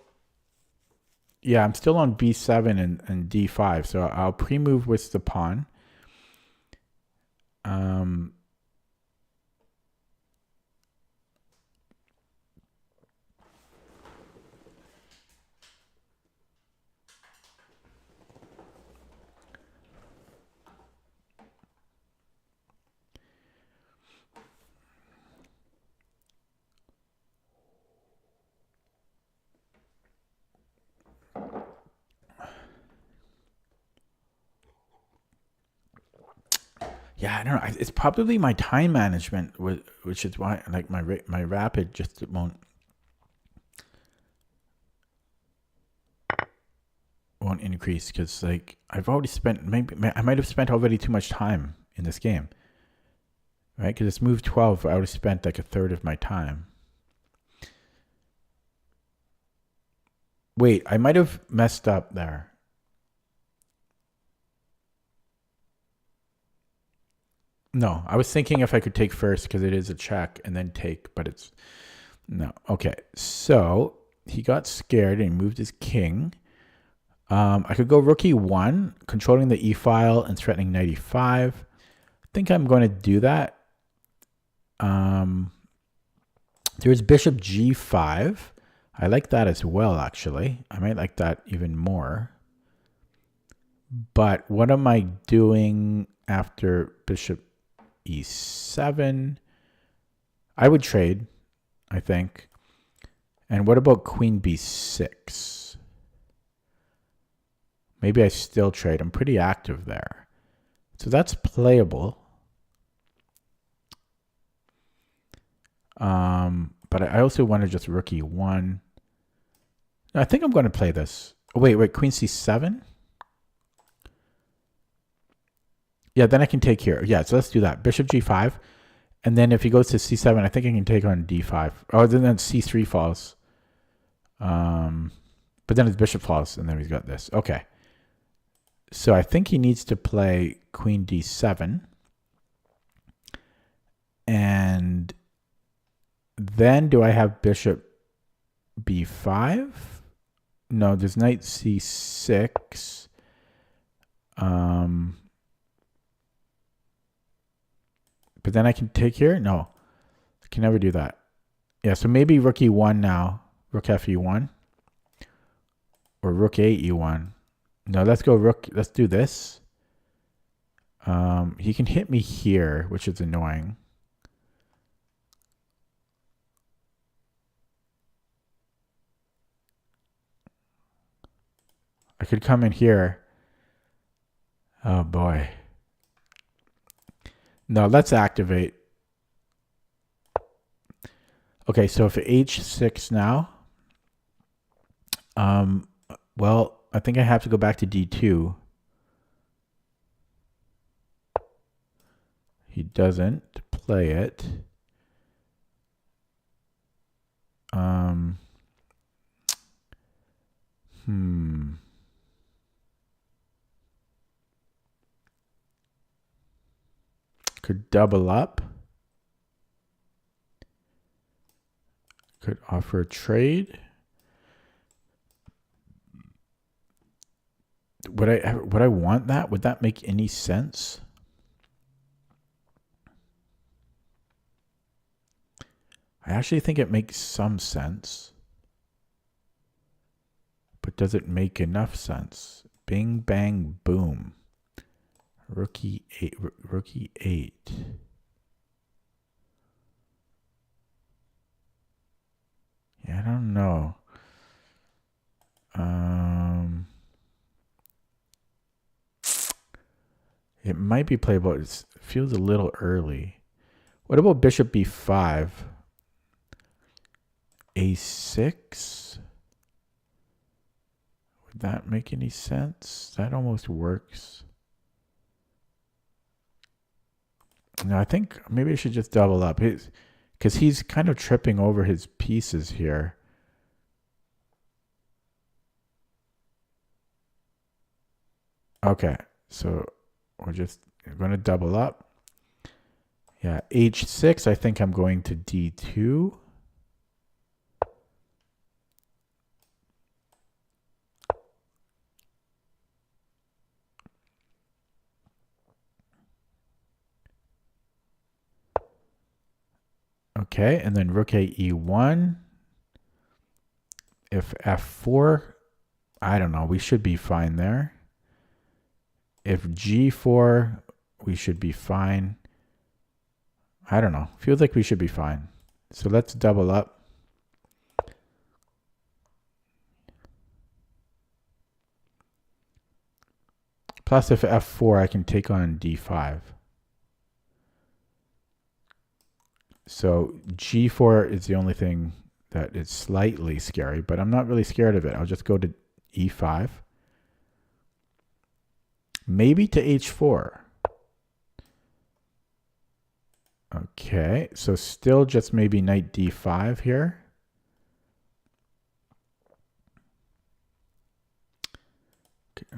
on b7 and d5. So I'll pre-move with the pawn. Yeah, I don't know. It's probably my time management, which is why, like, my rapid just won't increase, because like I've already spent, maybe I might have spent already too much time in this game, right? Because it's move 12, I would have spent like a third of my time. Wait, I might have messed up there. No, I was thinking if I could take first because it is a check and then take, but it's no. Okay, so he got scared and he moved his king. I could go rook e1, controlling the e file and threatening knight e5. I think I'm going to do that. There's bishop g5. I like that as well, actually. I might like that even more. But what am I doing after bishop e7? I would trade, I think. And what about queen b6? Maybe I still trade. I'm pretty active there. So that's playable. But I also want to just rook e1. I think I'm going to play this. Oh, wait, queen c7? Yeah, then I can take here. Yeah, so let's do that. Bishop g5. And then if he goes to c7, I think I can take on d5. Oh, then c3 falls. But then his bishop falls, and then he's got this. Okay. So I think he needs to play queen d7. And then do I have bishop b5? No, there's knight c6. But then I can take here? No, I can never do that. Yeah, so maybe rook e1 now. Rook f e1. Or rook a e1. No, let's go rook. Let's do this. He can hit me here, which is annoying. I could come in here. Oh boy. No, let's activate. Okay, so for h6 now, well, I think I have to go back to d2. He doesn't play it. Could double up. Could offer a trade. Would I want that? Would that make any sense? I actually think it makes some sense. But does it make enough sense? Bing, bang, boom. Rookie 8. Yeah, I don't know. It might be playable. It feels a little early. What about bishop b5? a6? Would that make any sense? That almost works. No, I think maybe I should just double up. Because he's kind of tripping over his pieces here. Okay, so we're going to double up. Yeah, h6, I think I'm going to d2. Okay, and then rook a e1. If f4, I don't know, we should be fine there. If g4, we should be fine. I don't know. Feels like we should be fine. So let's double up. Plus, if f4, I can take on d5. So g4 is the only thing that is slightly scary, but I'm not really scared of it. I'll just go to e5. Maybe to h4. Okay, so still just maybe knight d5 here.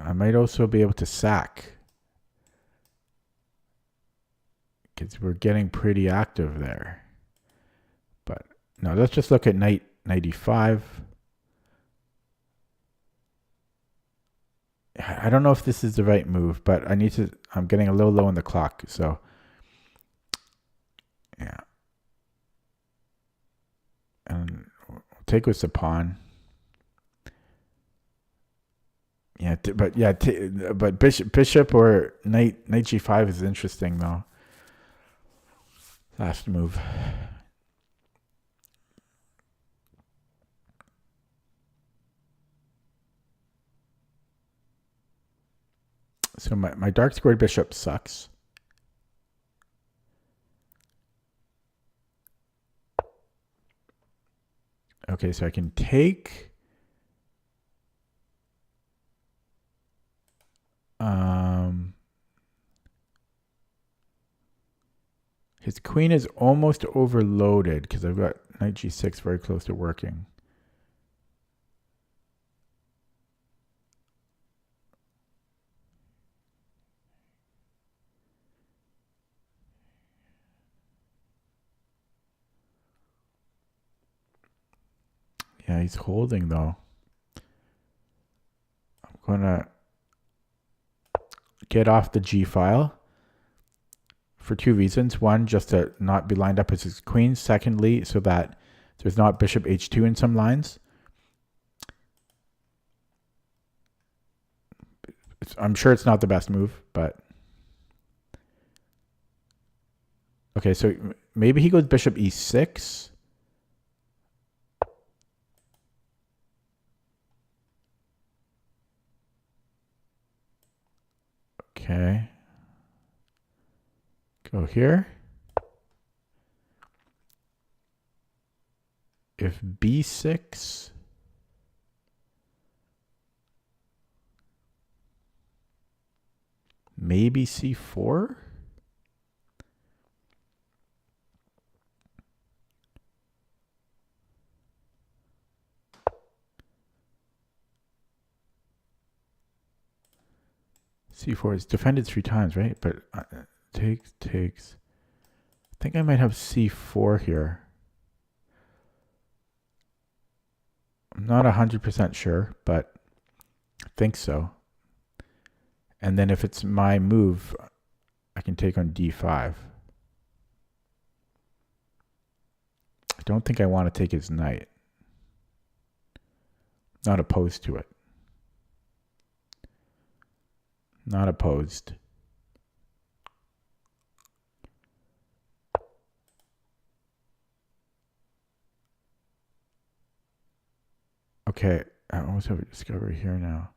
I might also be able to sack, because we're getting pretty active there. But no, let's just look at knight e5. I don't know if this is the right move, but I'm getting a little low on the clock, so yeah. And we'll take with the pawn. Yeah, but bishop or knight g5 is interesting though. Last move. So my dark squared bishop sucks. Okay, so I can take his queen is almost overloaded because I've got knight g6 very close to working. Yeah, he's holding though. I'm gonna get off the G file for two reasons. One, just to not be lined up as his queen. Secondly, so that there's not bishop h2 in some lines. I'm sure it's not the best move, but okay, so maybe he goes bishop e6. Okay. Go here. If b6, maybe c4. c4 is defended 3 times, right? But takes. I think I might have c4 here. I'm not 100% sure, but I think so. And then if it's my move, I can take on d5. I don't think I want to take his knight. Not opposed to it. Not opposed. Okay, I almost have a discovery here now.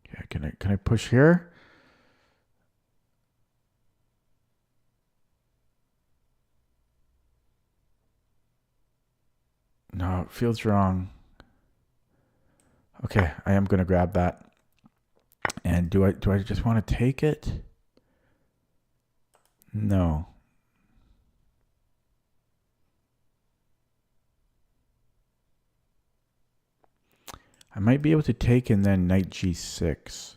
Yeah, can I push here? No, it feels wrong. Okay, I am gonna grab that. And do I just want to take it? No. I might be able to take and then knight g6.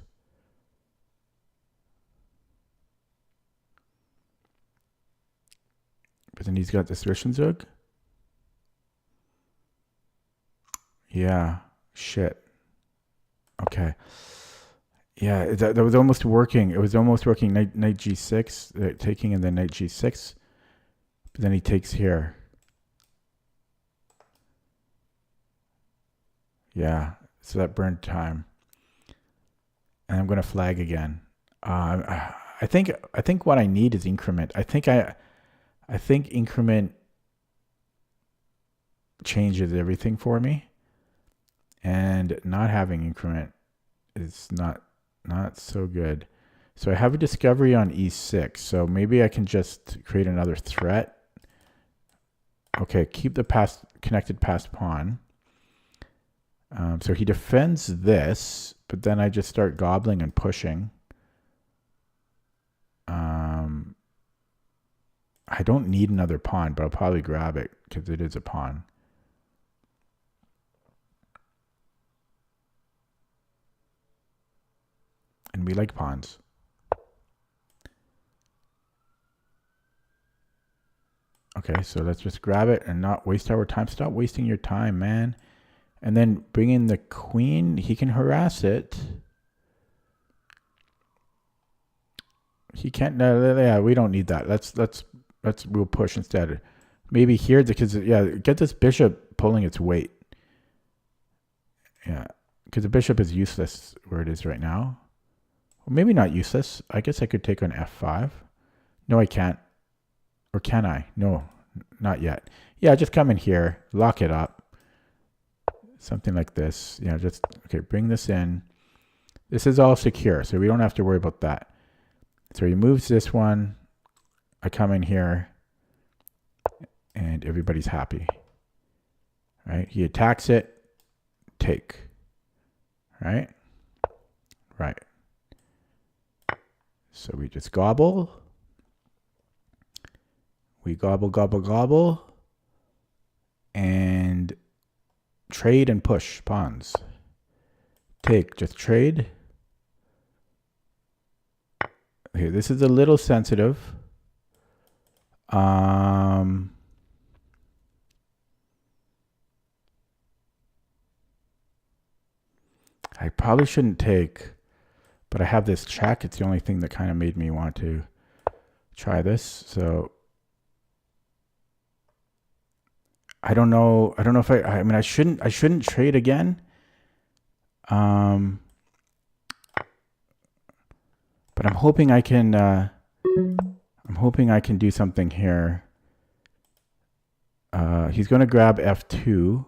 But then he's got this Zwischenzug. Yeah, shit. Okay. Yeah, that was almost working. It was almost working. Knight g6, taking and then knight g6. But then he takes here. Yeah, so that burned time. And I'm going to flag again. I think what I need is increment. I think increment changes everything for me. And not having increment is not so good. So I have a discovery on e6. So maybe I can just create another threat. Okay, keep the connected passed pawn. So he defends this, but then I just start gobbling and pushing. I don't need another pawn, but I'll probably grab it because it is a pawn. And we like pawns. Okay, so let's just grab it and not waste our time. Stop wasting your time, man. And then bring in the queen. He can harass it. He can't. Yeah, we don't need that. We'll push instead. Maybe here because get this bishop pulling its weight. Yeah, because the bishop is useless where it is right now. Well, maybe not useless. I guess I could take on f5. No, I can't. Or can I? No, not yet. Yeah, just come in here, lock it up. Something like this. Yeah, just, okay, bring this in. This is all secure, so we don't have to worry about that. So he moves this one. I come in here, and everybody's happy. Right? He attacks it. Take. Right? Right. So we just gobble. We gobble, gobble, gobble. And trade and push pawns. Take, just trade. Okay, this is a little sensitive. I probably shouldn't take, but I have this check. It's the only thing that kind of made me want to try this. So I don't know. I don't know if I mean, I shouldn't trade again. But I'm hoping I can, do something here. He's going to grab F2.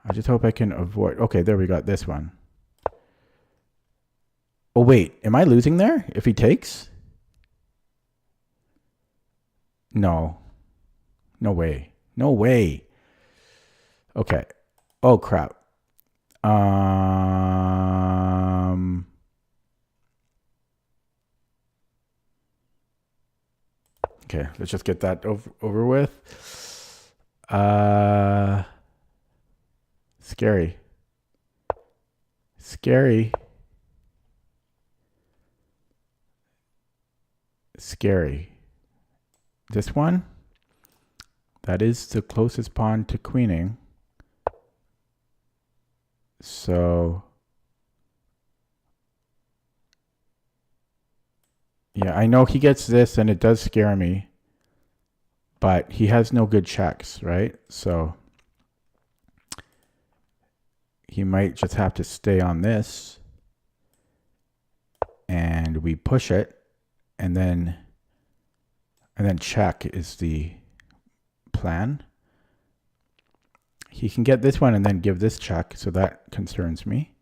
I just hope I can avoid. Okay, there we got this one. Oh, wait. Am I losing there if he takes? No. No way. No way. Okay. Oh, crap. Okay, let's just get that over with. Scary. Scary. Scary. This one? That is the closest pawn to queening. So, yeah, I know he gets this and it does scare me, but he has no good checks, right? So he might just have to stay on this and we push it and then check is the plan. He can get this one and then give this check, so that concerns me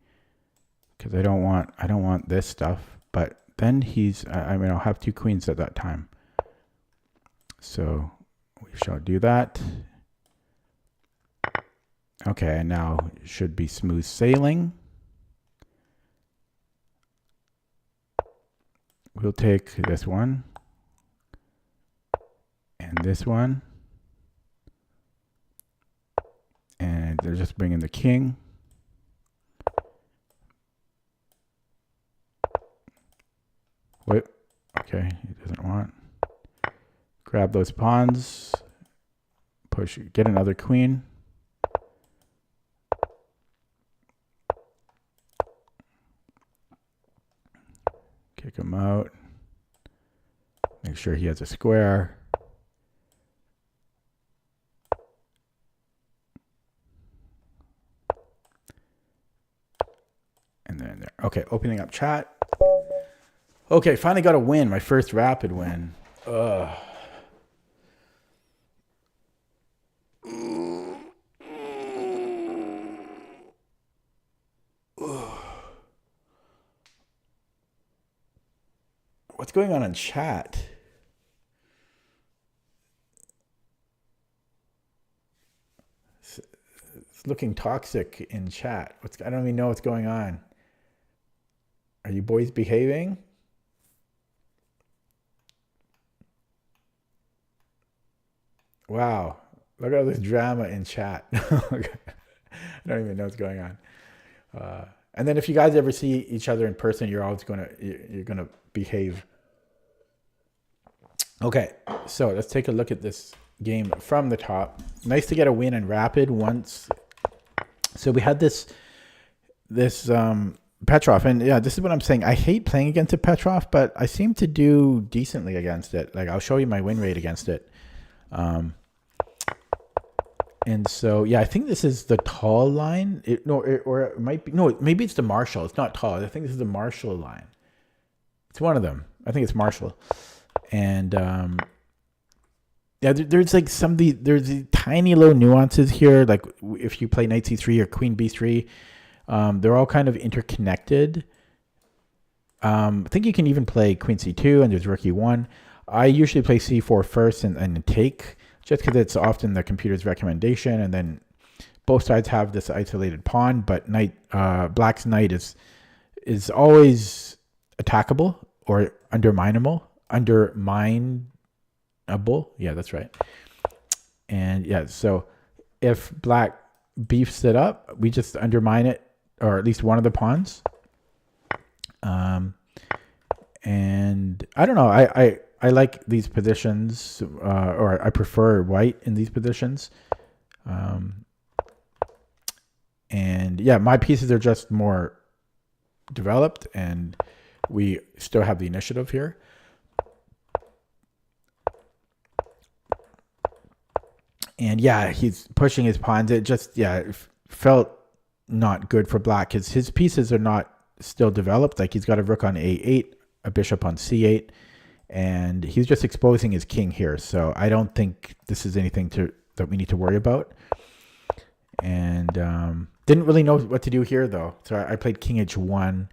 because I don't want this stuff. But then I'll have two queens at that time. So we shall do that. Okay, and now it should be smooth sailing. We'll take this one and this one. And they're just bringing the king. Wait, okay, he doesn't want. Grab those pawns. Push, get another queen. Kick him out. Make sure he has a square. And then there. Okay, opening up chat. Okay, finally got a win. My first rapid win. Ugh. What's going on in chat? It's looking toxic in chat. I don't even know what's going on. Are you boys behaving? Wow. Look at all this drama in chat. I don't even know what's going on. And then if you guys ever see each other in person, you're gonna behave. Okay, so let's take a look at this game from the top. Nice to get a win in rapid once So we had this Petrov, and yeah, this is what I'm saying. I hate playing against a Petrov, but I seem to do decently against it. Like, I'll show you my win rate against it. And so, yeah, I think this is the tall line. Or it might be, no, maybe it's the Marshall. It's not tall. I think this is the Marshall line. It's one of them. I think it's Marshall. And yeah, there's like there's the tiny little nuances here. Like if you play Knight C3 or Queen B3, they're all kind of interconnected. I think you can even play Queen C2 and there's Rook E1. I usually play C4 first and take, just because it's often the computer's recommendation, and then both sides have this isolated pawn, but Black's knight is always attackable or underminable. Yeah, that's right. And yeah, so if Black beefs it up, we just undermine it, or at least one of the pawns. And I don't know, I like these positions, or I prefer white in these positions. And yeah, my pieces are just more developed, and we still have the initiative here. And yeah, he's pushing his pawns. It just, it felt not good for Black, because his pieces are not still developed. Like, he's got a rook on A8, a bishop on C8, and he's just exposing his king here. So I don't think this is anything that we need to worry about. And didn't really know what to do here, though. So I played King H1.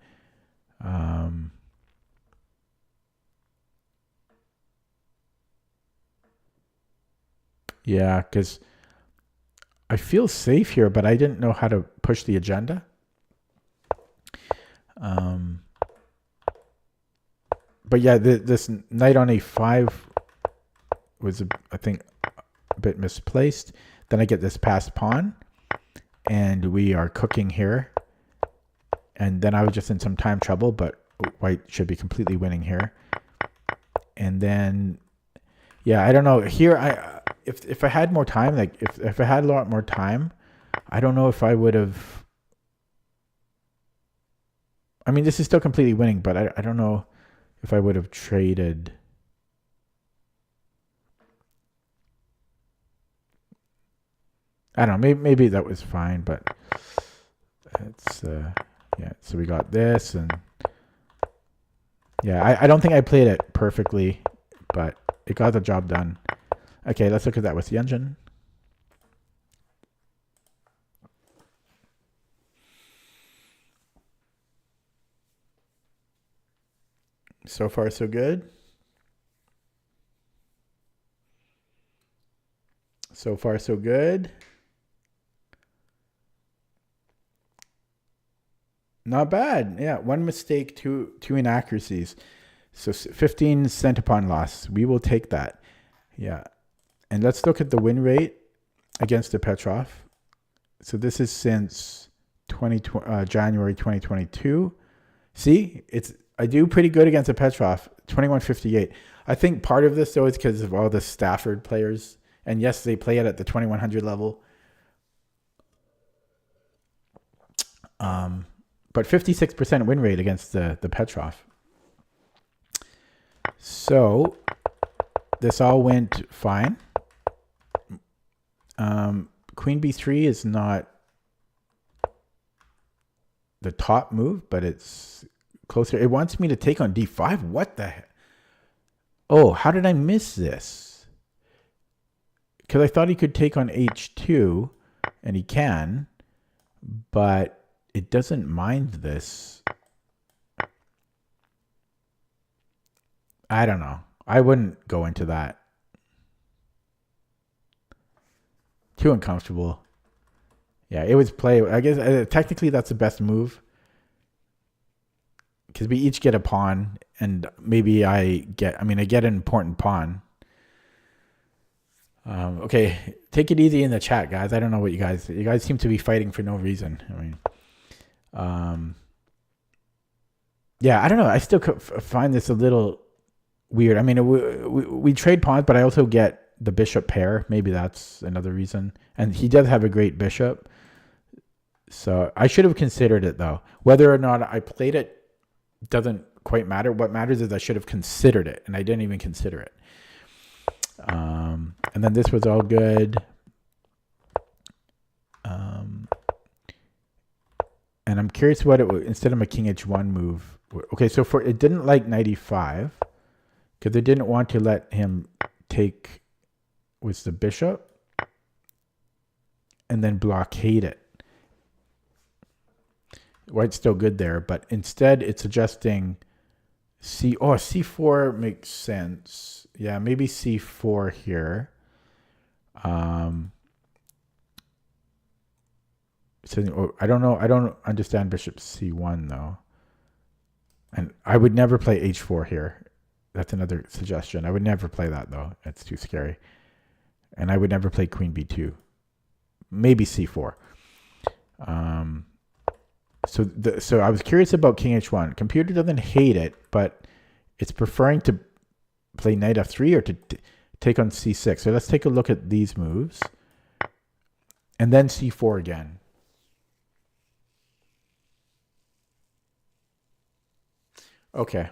Yeah, because I feel safe here, but I didn't know how to push the agenda. But yeah, this knight on A5 was, I think, a bit misplaced. Then I get this passed pawn, and we are cooking here. And then I was just in some time trouble, but white should be completely winning here. And then, yeah, I don't know. Here, if I had more time, like if I had a lot more time, I don't know if I would have. I mean, this is still completely winning, but I don't know if I would have traded. I don't know. Maybe that was fine, but it's yeah. So we got this, and yeah, I don't think I played it perfectly, but it got the job done. Okay, let's look at that with the engine. So far, so good. So far, so good. Not bad. Yeah, one mistake, two inaccuracies. So 15 cent upon loss. We will take that. Yeah. And let's look at the win rate against the Petrov. So this is since January 2022. See, I do pretty good against the Petrov, 2158. I think part of this, though, is because of all the Stafford players. And yes, they play it at the 2100 level. But 56% win rate against the Petrov. So this all went fine. Queen B3 is not the top move, but it's closer. It wants me to take on D5. What the heck? Oh, how did I miss this? Because I thought he could take on H2, and he can, but it doesn't mind this. I don't know. I wouldn't go into that. Too uncomfortable. Yeah, it was play. I guess technically that's the best move, because we each get a pawn, and maybe I get an important pawn. Okay, take it easy in the chat, guys. I don't know what you guys seem to be fighting for no reason. I mean, yeah, I don't know. I still find this a little weird. I mean, we trade pawns, but I also get the bishop pair. Maybe that's another reason. And he does have a great bishop. So I should have considered it though. Whether or not I played it doesn't quite matter. What matters is I should have considered it, and I didn't even consider it. And then this was all good. And I'm curious what it would, instead of my king h1 move. Okay, so for it didn't like 95 because it didn't want to let him take with the bishop and then blockade it. White's still good there, but instead it's suggesting c4 makes sense. Yeah, maybe c4 here. So I don't know. I don't understand bishop c1 though. And I would never play h4 here. That's another suggestion. I would never play that though. That's too scary. And I would never play queen b2. Maybe c4. So I was curious about king h1. Computer doesn't hate it, but it's preferring to play knight f3 or to take on c6. So let's take a look at these moves. And then c4 again. Okay.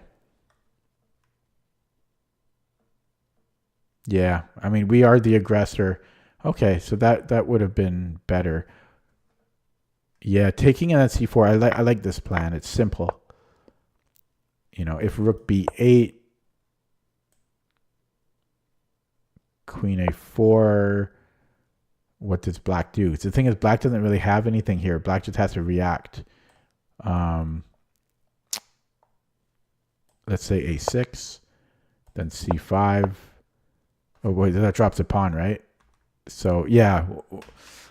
Yeah, I mean, we are the aggressor. Okay, so that would have been better. Yeah, taking in that c4, I like this plan. It's simple. You know, if rook b8, queen a4, what does black do? The thing is, black doesn't really have anything here. Black just has to react. Let's say a6, then c5. Oh, wait, that drops a pawn, right? So, yeah,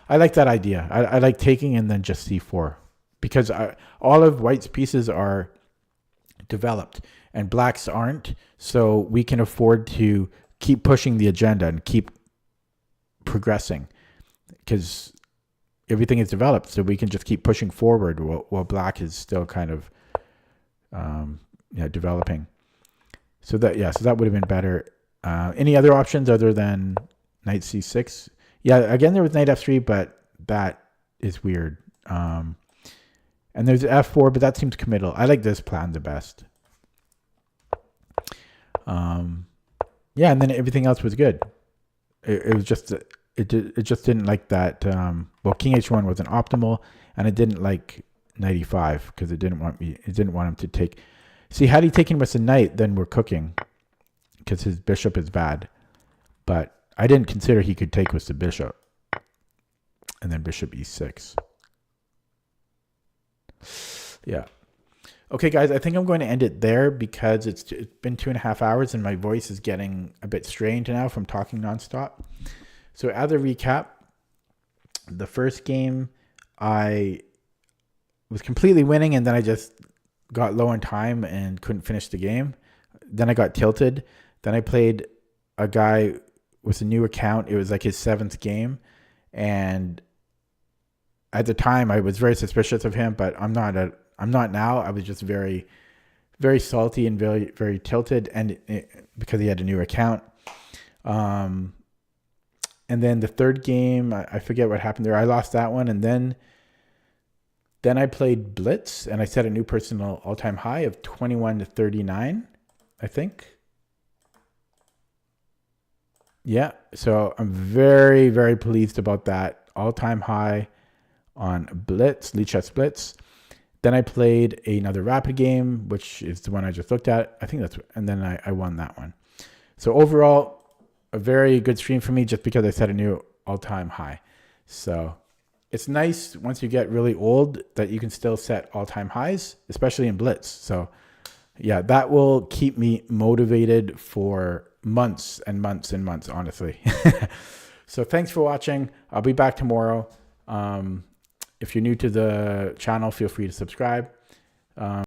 I like that idea. I like taking and then just c4 because all of white's pieces are developed and black's aren't. So we can afford to keep pushing the agenda and keep progressing because everything is developed. So we can just keep pushing forward while black is still kind of developing. So that would have been better. Any other options other than knight c6? Yeah, again, there was knight f3, but that is weird. And there's f4, but that seems committal. I like this plan the best. Yeah, and then everything else was good. It was just it just didn't like that. Well, king h1 wasn't optimal, and it didn't like knight e5 because it didn't want him to take. See, had he taken with the knight, then we're cooking because his bishop is bad. But I didn't consider he could take with the bishop. And then bishop e6. Yeah. Okay, guys, I think I'm going to end it there because it's been 2.5 hours and my voice is getting a bit strained now from talking nonstop. So as a recap, the first game I was completely winning and then I just got low on time and couldn't finish the game. Then I got tilted. Then I played a guy with a new account. It was like his 7th game. And at the time I was very suspicious of him, but I'm not now. I was just very, very salty and very, very tilted because he had a new account. And then the third game, I forget what happened there. I lost that one. And then I played Blitz and I set a new personal all-time high of 21-39, I think. Yeah, so I'm very, very pleased about that all-time high on Blitz, Lead Chess Blitz. Then I played another rapid game, which is the one I just looked at. I think and then I won that one. So overall, a very good stream for me just because I set a new all-time high. So it's nice once you get really old that you can still set all-time highs, especially in Blitz. So yeah, that will keep me motivated for months and months and months, honestly. So thanks for watching. I'll be back tomorrow. If you're new to the channel, feel free to subscribe.